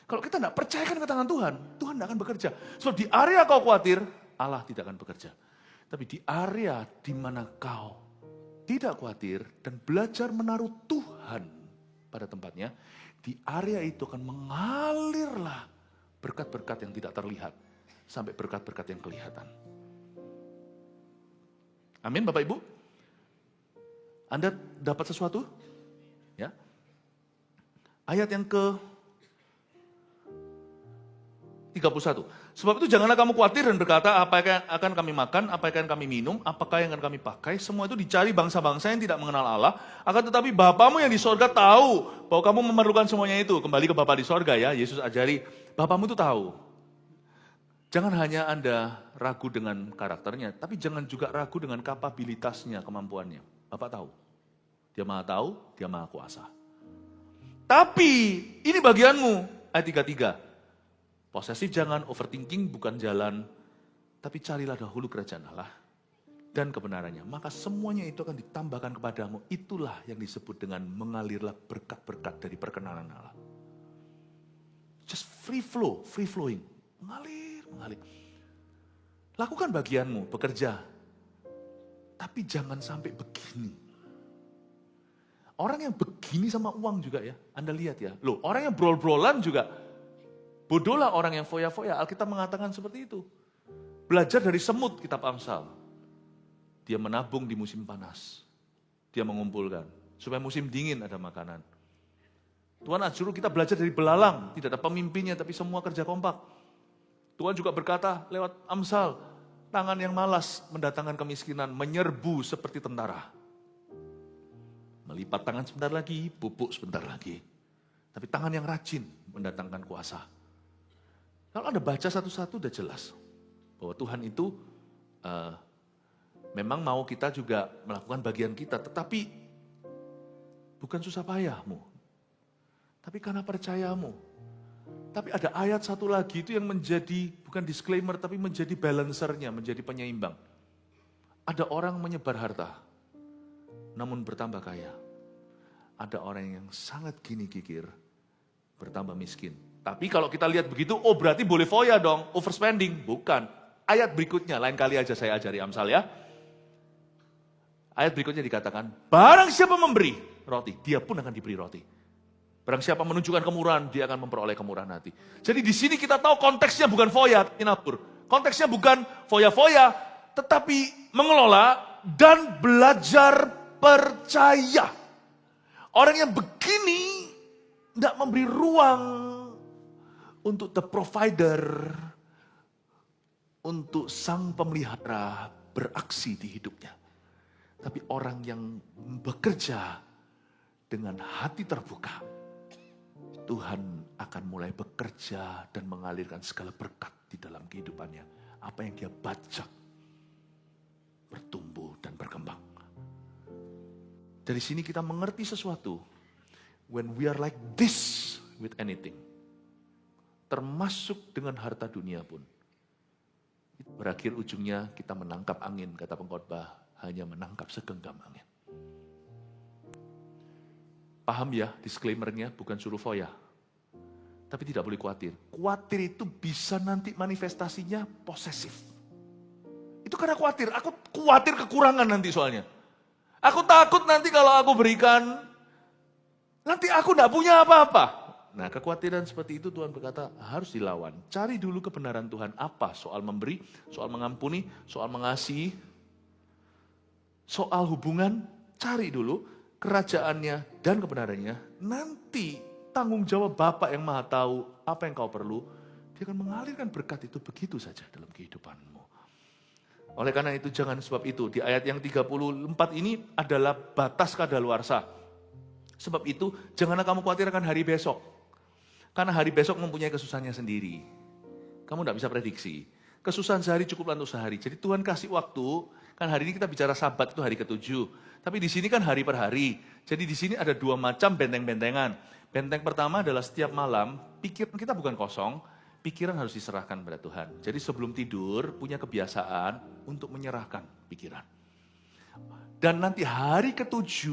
Kalau kita tidak percayakan ke tangan Tuhan, Tuhan tidak akan bekerja. Sebab di area kau khawatir, Allah tidak akan bekerja. Tapi di area di mana kau tidak khawatir dan belajar menaruh Tuhan pada tempatnya, di area itu akan mengalirlah berkat-berkat yang tidak terlihat sampai berkat-berkat yang kelihatan. Amin Bapak Ibu? Anda dapat sesuatu? Ya. Ayat yang ke 31. Sebab itu janganlah kamu khawatir dan berkata, apa yang akan kami makan, apa yang akan kami minum, apakah yang akan kami pakai. Semua itu dicari bangsa-bangsa yang tidak mengenal Allah. Akan tetapi Bapamu yang di sorga tahu bahwa kamu memerlukan semuanya itu. Kembali ke Bapa di sorga ya, Yesus ajari, Bapamu itu tahu. Jangan hanya Anda ragu dengan karakternya, tapi jangan juga ragu dengan kapabilitasnya, kemampuannya. Bapak tahu. Dia maha tahu, dia maha kuasa. Tapi ini bagianmu, ayat 33. Posesif jangan, overthinking bukan jalan, tapi carilah dahulu kerajaan Allah dan kebenarannya. Maka semuanya itu akan ditambahkan kepadamu. Itulah yang disebut dengan mengalirlah berkat-berkat dari perkenanan Allah. Just free flow, free flowing. Mengalir. Lakukan bagianmu, bekerja. Tapi jangan sampai begini. Orang yang begini sama uang juga ya, Anda lihat ya. Loh, orang yang brol-brolan juga, bodohlah orang yang foya-foya. Alkitab mengatakan seperti itu. Belajar dari semut, kitab Amsal. Dia menabung di musim panas. Dia mengumpulkan. Supaya musim dingin ada makanan. Tuhan suruh kita belajar dari belalang. Tidak ada pemimpinnya, tapi semua kerja kompak. Tuhan juga berkata lewat Amsal, tangan yang malas mendatangkan kemiskinan, menyerbu seperti tentara. Melipat tangan sebentar lagi, pupuk sebentar lagi. Tapi tangan yang rajin mendatangkan kuasa. Kalau Anda baca satu-satu udah jelas bahwa Tuhan itu memang mau kita juga melakukan bagian kita, tetapi bukan susah payahmu, tapi karena percayamu. Tapi ada ayat satu lagi itu yang menjadi bukan disclaimer, tapi menjadi balancernya, menjadi penyeimbang. Ada orang menyebar harta, namun bertambah kaya. Ada orang yang sangat gini gigir, bertambah miskin. Tapi kalau kita lihat begitu, oh berarti boleh foya dong, overspending. Bukan. Ayat berikutnya, lain kali aja saya ajari Amsal ya. Ayat berikutnya dikatakan, barang siapa memberi roti, dia pun akan diberi roti. Barang siapa menunjukkan kemurahan, dia akan memperoleh kemurahan hati. Jadi di sini kita tahu konteksnya bukan foya, inapur. Konteksnya bukan foya-foya, tetapi mengelola dan belajar percaya. Orang yang begini tidak memberi ruang untuk the provider, untuk sang pemelihara beraksi di hidupnya. Tapi orang yang bekerja dengan hati terbuka, Tuhan akan mulai bekerja dan mengalirkan segala berkat di dalam kehidupannya. Apa yang dia baca, bertumbuh dan berkembang. Dari sini kita mengerti sesuatu. When we are like this with anything, termasuk dengan harta dunia pun, berakhir ujungnya kita menangkap angin, kata pengkhotbah, hanya menangkap segenggam angin. Paham ya, disclaimer-nya bukan suruh foya. Tapi tidak boleh khawatir. Khawatir itu bisa nanti manifestasinya posesif. Itu karena khawatir. Aku khawatir kekurangan nanti soalnya. Aku takut nanti kalau aku berikan, nanti aku tidak punya apa-apa. Nah, kekhawatiran seperti itu Tuhan berkata harus dilawan. Cari dulu kebenaran Tuhan. Apa? Soal memberi, soal mengampuni, soal mengasihi, soal hubungan. Cari dulu kerajaannya dan kebenarannya, nanti tanggung jawab Bapa yang Maha Tahu apa yang kau perlu, dia akan mengalirkan berkat itu begitu saja dalam kehidupanmu. Oleh karena itu jangan sebab itu, di ayat yang 34 ini adalah batas kadaluarsa. Sebab itu, janganlah kamu khawatir akan hari besok. Karena hari besok mempunyai kesusahannya sendiri. Kamu tidak bisa prediksi. Kesusahan sehari cukuplah untuk sehari. Jadi Tuhan kasih waktu, kan hari ini kita bicara Sabat itu hari ke-7. Tapi di sini kan hari per hari. Jadi di sini ada 2 macam benteng-bentengan. Benteng pertama adalah setiap malam, pikiran kita bukan kosong, pikiran harus diserahkan pada Tuhan. Jadi sebelum tidur, punya kebiasaan untuk menyerahkan pikiran. Dan nanti hari ke-7,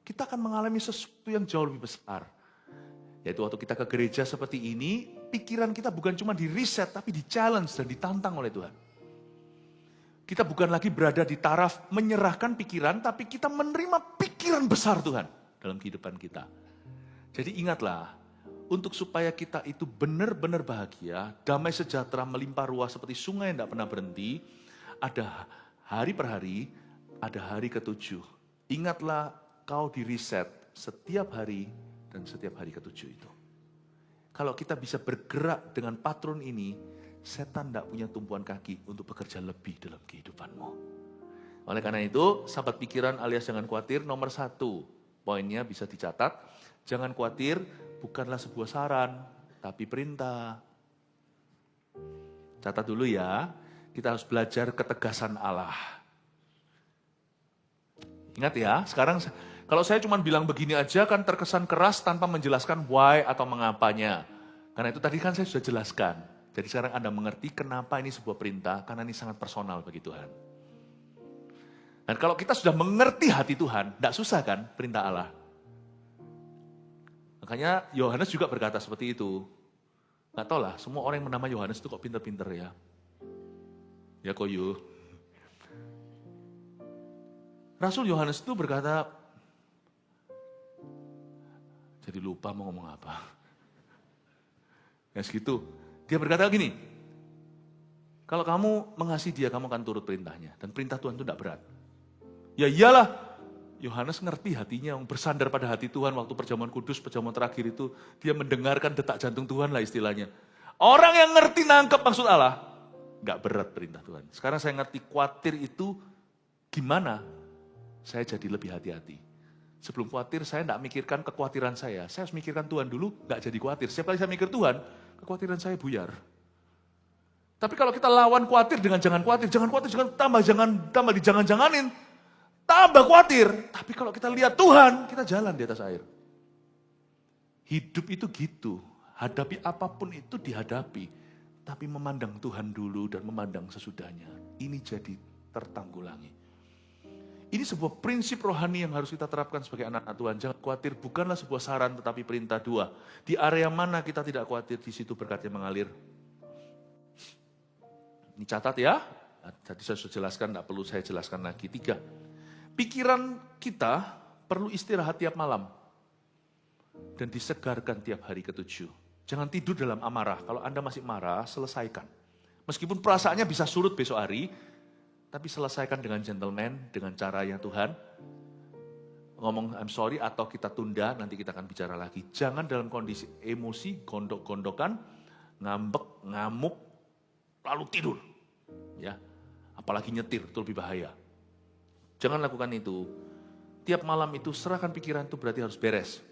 kita akan mengalami sesuatu yang jauh lebih besar. Yaitu waktu kita ke gereja seperti ini, pikiran kita bukan cuma di reset, tapi di challenge dan ditantang oleh Tuhan. Kita bukan lagi berada di taraf menyerahkan pikiran, tapi kita menerima pikiran besar Tuhan dalam kehidupan kita. Jadi ingatlah, untuk supaya kita itu benar-benar bahagia, damai sejahtera melimpah ruah seperti sungai yang tidak pernah berhenti, ada hari per hari, ada hari ke-7. Ingatlah kau di reset setiap hari dan setiap hari ke-7 itu. Kalau kita bisa bergerak dengan patron ini, setan tidak punya tumpuan kaki untuk bekerja lebih dalam kehidupanmu. Oleh karena itu, sahabat pikiran alias jangan khawatir, nomor 1, poinnya bisa dicatat, jangan khawatir bukanlah sebuah saran, tapi perintah. Catat dulu ya, kita harus belajar ketegasan Allah. Ingat ya, sekarang kalau saya cuma bilang begini aja kan terkesan keras tanpa menjelaskan why atau mengapanya. Karena itu tadi kan saya sudah jelaskan. Jadi sekarang Anda mengerti kenapa ini sebuah perintah, karena ini sangat personal bagi Tuhan. Dan kalau kita sudah mengerti hati Tuhan, tidak susah kan perintah Allah. Makanya Yohanes juga berkata seperti itu. Nggak tahu lah, semua orang yang bernama Yohanes itu kok pinter-pinter ya. Ya koyo. Rasul Yohanes itu berkata, jadi lupa mau ngomong apa. Ya segitu. Dia berkata gini, kalau kamu mengasihi dia, kamu akan turut perintahnya. Dan perintah Tuhan itu tidak berat. Ya iyalah, Yohanes ngerti hatinya, yang bersandar pada hati Tuhan waktu perjamuan kudus, perjamuan terakhir itu, dia mendengarkan detak jantung Tuhan lah istilahnya. Orang yang ngerti nangkep maksud Allah, nggak berat perintah Tuhan. Sekarang saya ngerti khawatir itu gimana, saya jadi lebih hati-hati. Sebelum khawatir, saya tidak mikirkan kekhawatiran saya harus mikirkan Tuhan dulu, nggak jadi khawatir. Setiap kali saya mikir Tuhan, kekhawatiran saya buyar. Tapi kalau kita lawan khawatir dengan jangan khawatir, jangan tambah dijangan-janganin, tambah khawatir. Tapi kalau kita lihat Tuhan, kita jalan di atas air. Hidup itu gitu, hadapi apapun itu dihadapi, tapi memandang Tuhan dulu dan memandang sesudahnya. Ini jadi tertanggulangi. Ini sebuah prinsip rohani yang harus kita terapkan sebagai anak-anak Tuhan. Jangan khawatir, bukanlah sebuah saran tetapi perintah. 2. Di area mana kita tidak khawatir, di situ berkatnya mengalir. Ini catat ya. Tadi saya sudah jelaskan, tidak perlu saya jelaskan lagi. 3. Pikiran kita perlu istirahat tiap malam. Dan disegarkan tiap hari ke-7. Jangan tidur dalam amarah. Kalau Anda masih marah, selesaikan. Meskipun perasaannya bisa surut besok hari, tapi selesaikan dengan gentleman, dengan caranya Tuhan. Ngomong I'm sorry atau kita tunda, nanti kita akan bicara lagi. Jangan dalam kondisi emosi, gondok-gondokan, ngambek, ngamuk, lalu tidur. Ya, apalagi nyetir, itu lebih bahaya. Jangan lakukan itu. Tiap malam itu serahkan pikiran itu berarti harus beres.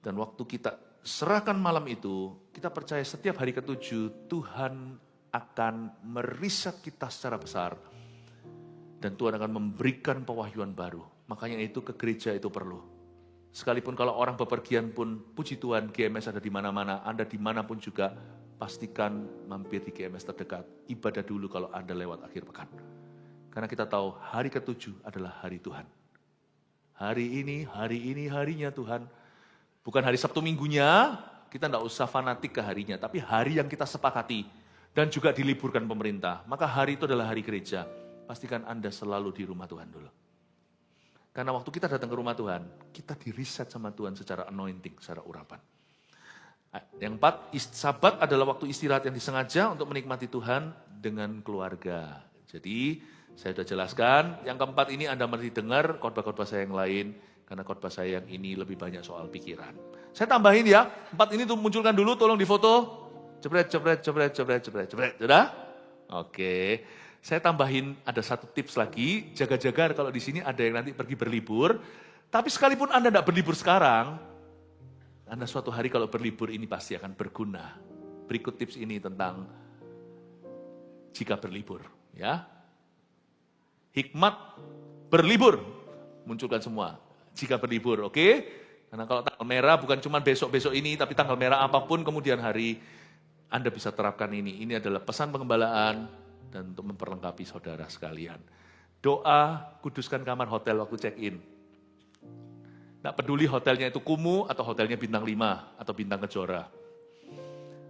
Dan waktu kita serahkan malam itu, kita percaya setiap hari ke-7 Tuhan akan meriset kita secara besar. Dan Tuhan akan memberikan pewahyuan baru. Makanya itu ke gereja itu perlu. Sekalipun kalau orang bepergian pun, puji Tuhan GMS ada di mana-mana, Anda dimanapun juga, pastikan mampir di GMS terdekat. Ibadah dulu kalau Anda lewat akhir pekan. Karena kita tahu hari ke-7 adalah hari Tuhan. Hari ini harinya Tuhan. Bukan hari Sabtu minggunya, kita tidak usah fanatik ke harinya, tapi hari yang kita sepakati. Dan juga diliburkan pemerintah. Maka hari itu adalah hari gereja. Pastikan Anda selalu di rumah Tuhan dulu. Karena waktu kita datang ke rumah Tuhan, kita di-reset sama Tuhan secara anointing, secara urapan. Yang 4, Sabat adalah waktu istirahat yang disengaja untuk menikmati Tuhan dengan keluarga. Jadi, saya sudah jelaskan. Yang keempat ini Anda mesti dengar khotbah-khotbah saya yang lain. Karena khotbah saya yang ini lebih banyak soal pikiran. Saya tambahin ya, 4 ini tuh munculkan dulu, tolong difoto. Jebret. Sudah? Oke. Saya tambahin ada satu tips lagi. Jaga-jaga kalau di sini ada yang nanti pergi berlibur. Tapi sekalipun Anda tidak berlibur sekarang, Anda suatu hari kalau berlibur ini pasti akan berguna. Berikut tips ini tentang jika berlibur. Ya, hikmat berlibur. Munculkan semua. Jika berlibur, oke? Karena kalau tanggal merah bukan cuma besok-besok ini, tapi tanggal merah apapun kemudian hari, Anda bisa terapkan ini. Ini adalah pesan pengembalaan dan untuk memperlengkapi saudara sekalian. Doa, kuduskan kamar hotel waktu check-in. Nggak peduli hotelnya itu kumuh atau hotelnya bintang 5 atau bintang Kejora.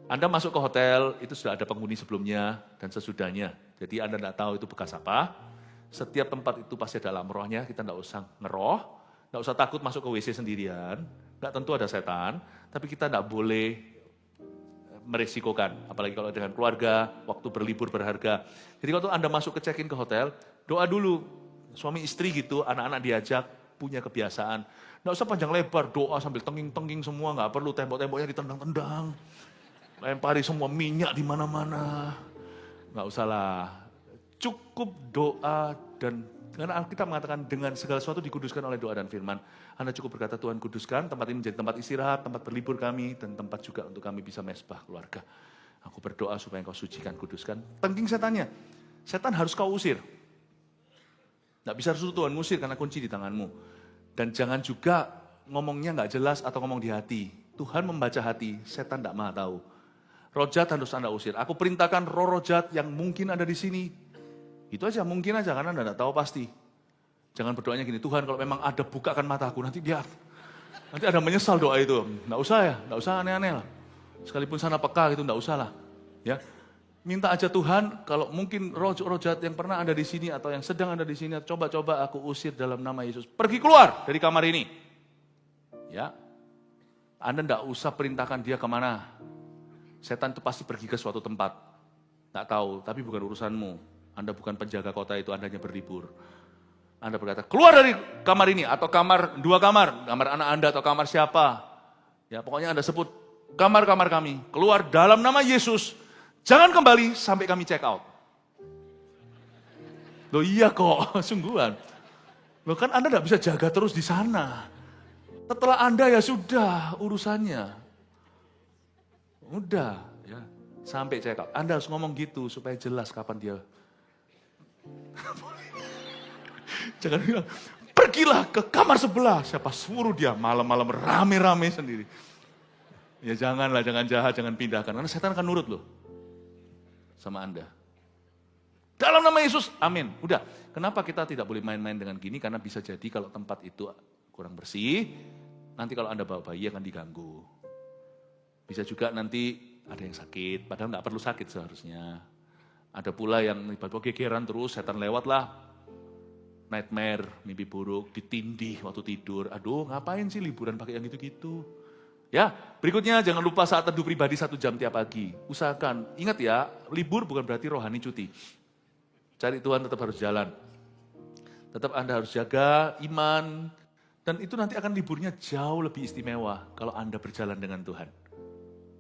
Anda masuk ke hotel, itu sudah ada penghuni sebelumnya dan sesudahnya. Jadi Anda nggak tahu itu bekas apa. Setiap tempat itu pasti ada alam rohnya, kita nggak usah ngeroh, nggak usah takut masuk ke WC sendirian, nggak tentu ada setan, tapi kita nggak boleh meresikokan, apalagi kalau dengan keluarga, waktu berlibur berharga. Jadi kalau Anda masuk ke check-in ke hotel, doa dulu, suami istri gitu, anak-anak diajak, punya kebiasaan. Nggak usah panjang lebar, doa sambil tengking-tengking semua, nggak perlu tembok-temboknya ditendang-tendang. Lempari semua minyak di mana-mana. Nggak usah lah. Cukup doa dan karena Alkitab mengatakan dengan segala sesuatu dikuduskan oleh doa dan firman. Anda cukup berkata, Tuhan kuduskan, tempat ini menjadi tempat istirahat, tempat berlibur kami, dan tempat juga untuk kami bisa mesbah keluarga. Aku berdoa supaya Engkau sucikan, kuduskan. Tengking setannya. Setan harus kau usir. Nggak bisa suruh Tuhan ngusir karena kunci di tanganmu. Dan jangan juga ngomongnya nggak jelas atau ngomong di hati. Tuhan membaca hati, setan nggak maha tahu. Roh jahat harus Anda usir. Aku perintahkan roh jahat yang mungkin ada di sini. Itu aja, mungkin aja, karena Anda nggak tahu pasti. Jangan berdoanya gini, Tuhan kalau memang ada bukakan mataku, nanti Anda menyesal doa itu. Nggak usah ya, nggak usah aneh-aneh lah. Sekalipun sana peka gitu, nggak usah lah. Ya, minta aja Tuhan, kalau mungkin roh jahat yang pernah ada di sini atau yang sedang ada di sini, coba-coba aku usir dalam nama Yesus. Pergi keluar dari kamar ini. Ya, Anda nggak usah perintahkan dia kemana. Setan itu pasti pergi ke suatu tempat. Nggak tahu, tapi bukan urusanmu. Anda bukan penjaga kota itu, Anda hanya berlibur. Anda berkata, keluar dari kamar ini, atau dua kamar anak Anda atau kamar siapa. Ya, pokoknya Anda sebut, kamar-kamar kami, keluar dalam nama Yesus, jangan kembali sampai kami check out. Loh iya kok, sungguhan. Loh kan Anda tidak bisa jaga terus di sana. Setelah Anda ya sudah urusannya. Udah, ya sampai check out. Anda harus ngomong gitu supaya jelas kapan dia. Jangan bilang, pergilah ke kamar sebelah. Siapa suruh dia malam-malam rame-rame sendiri. Ya janganlah, jangan jahat, jangan pindahkan. Karena setan akan nurut loh sama Anda. Dalam nama Yesus, amin. Udah, kenapa kita tidak boleh main-main dengan gini? Karena bisa jadi kalau tempat itu kurang bersih, nanti kalau Anda bawa bayi akan diganggu. Bisa juga nanti ada yang sakit, padahal nggak perlu sakit seharusnya. Ada pula yang tiba-tiba gegeran terus, setan lewat lah. Nightmare, mimpi buruk, ditindih waktu tidur. Aduh, ngapain sih liburan pakai yang gitu-gitu? Ya, berikutnya jangan lupa saat teduh pribadi 1 jam tiap pagi. Usahakan, ingat ya, libur bukan berarti rohani cuti. Cari Tuhan tetap harus jalan. Tetap Anda harus jaga iman. Dan itu nanti akan liburnya jauh lebih istimewa kalau Anda berjalan dengan Tuhan.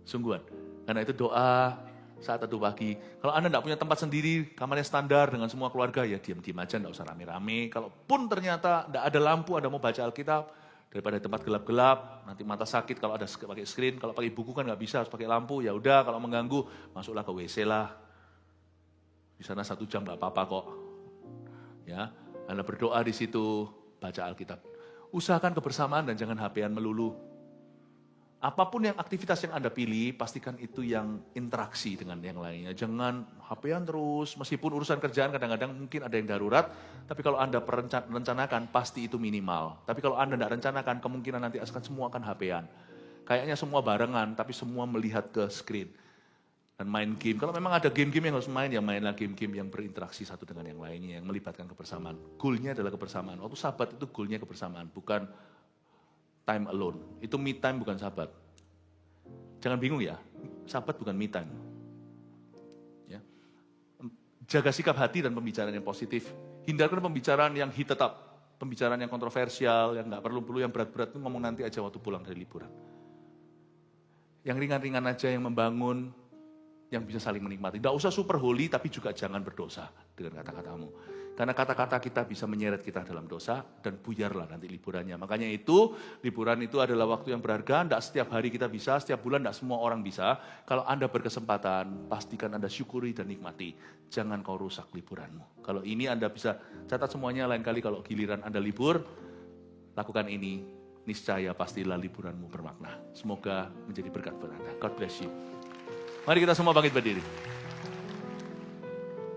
Sungguhan. Karena itu doa saat teduh pagi. Kalau Anda tidak punya tempat sendiri, kamarnya standar dengan semua keluarga, ya diam-diam aja, tidak usah rame-rame. Kalaupun ternyata tidak ada lampu, Anda mau baca Alkitab, daripada tempat gelap-gelap, nanti mata sakit kalau ada pakai screen, kalau pakai buku kan nggak bisa, harus pakai lampu, ya udah kalau mengganggu, masuklah ke WC lah. Di sana 1 jam nggak apa-apa kok. Ya, Anda berdoa di situ, baca Alkitab. Usahakan kebersamaan dan jangan HP-an melulu. Apapun yang aktivitas yang Anda pilih, pastikan itu yang interaksi dengan yang lainnya. Jangan HP-an terus, meskipun urusan kerjaan kadang-kadang mungkin ada yang darurat, tapi kalau Anda rencanakan, pasti itu minimal. Tapi kalau Anda tidak rencanakan, kemungkinan nanti semua akan HP-an. Kayaknya semua barengan, tapi semua melihat ke screen. Dan main game. Kalau memang ada game-game yang harus main, ya mainlah game-game yang berinteraksi satu dengan yang lainnya, yang melibatkan kebersamaan. Goal-nya adalah kebersamaan. Waktu sabat itu goal-nya kebersamaan, bukan time alone. Itu me time bukan sabat. Jangan bingung ya, sabat bukan me time. Ya. Jaga sikap hati dan pembicaraan yang positif. Hindarkan pembicaraan yang hit tetap. Pembicaraan yang kontroversial, yang nggak perlu yang berat-berat itu ngomong nanti aja waktu pulang dari liburan. Yang ringan-ringan aja, yang membangun, yang bisa saling menikmati. Tidak usah super holy, tapi juga jangan berdosa dengan kata-katamu. Karena kata-kata kita bisa menyeret kita dalam dosa dan buyarlah nanti liburannya. Makanya itu, liburan itu adalah waktu yang berharga. Tidak setiap hari kita bisa, setiap bulan tidak semua orang bisa. Kalau Anda berkesempatan, pastikan Anda syukuri dan nikmati. Jangan kau rusak liburanmu. Kalau ini Anda bisa catat semuanya, lain kali kalau giliran Anda libur, lakukan ini. Niscaya pastilah liburanmu bermakna. Semoga menjadi berkat buat Anda. God bless you. Mari kita semua bangkit berdiri.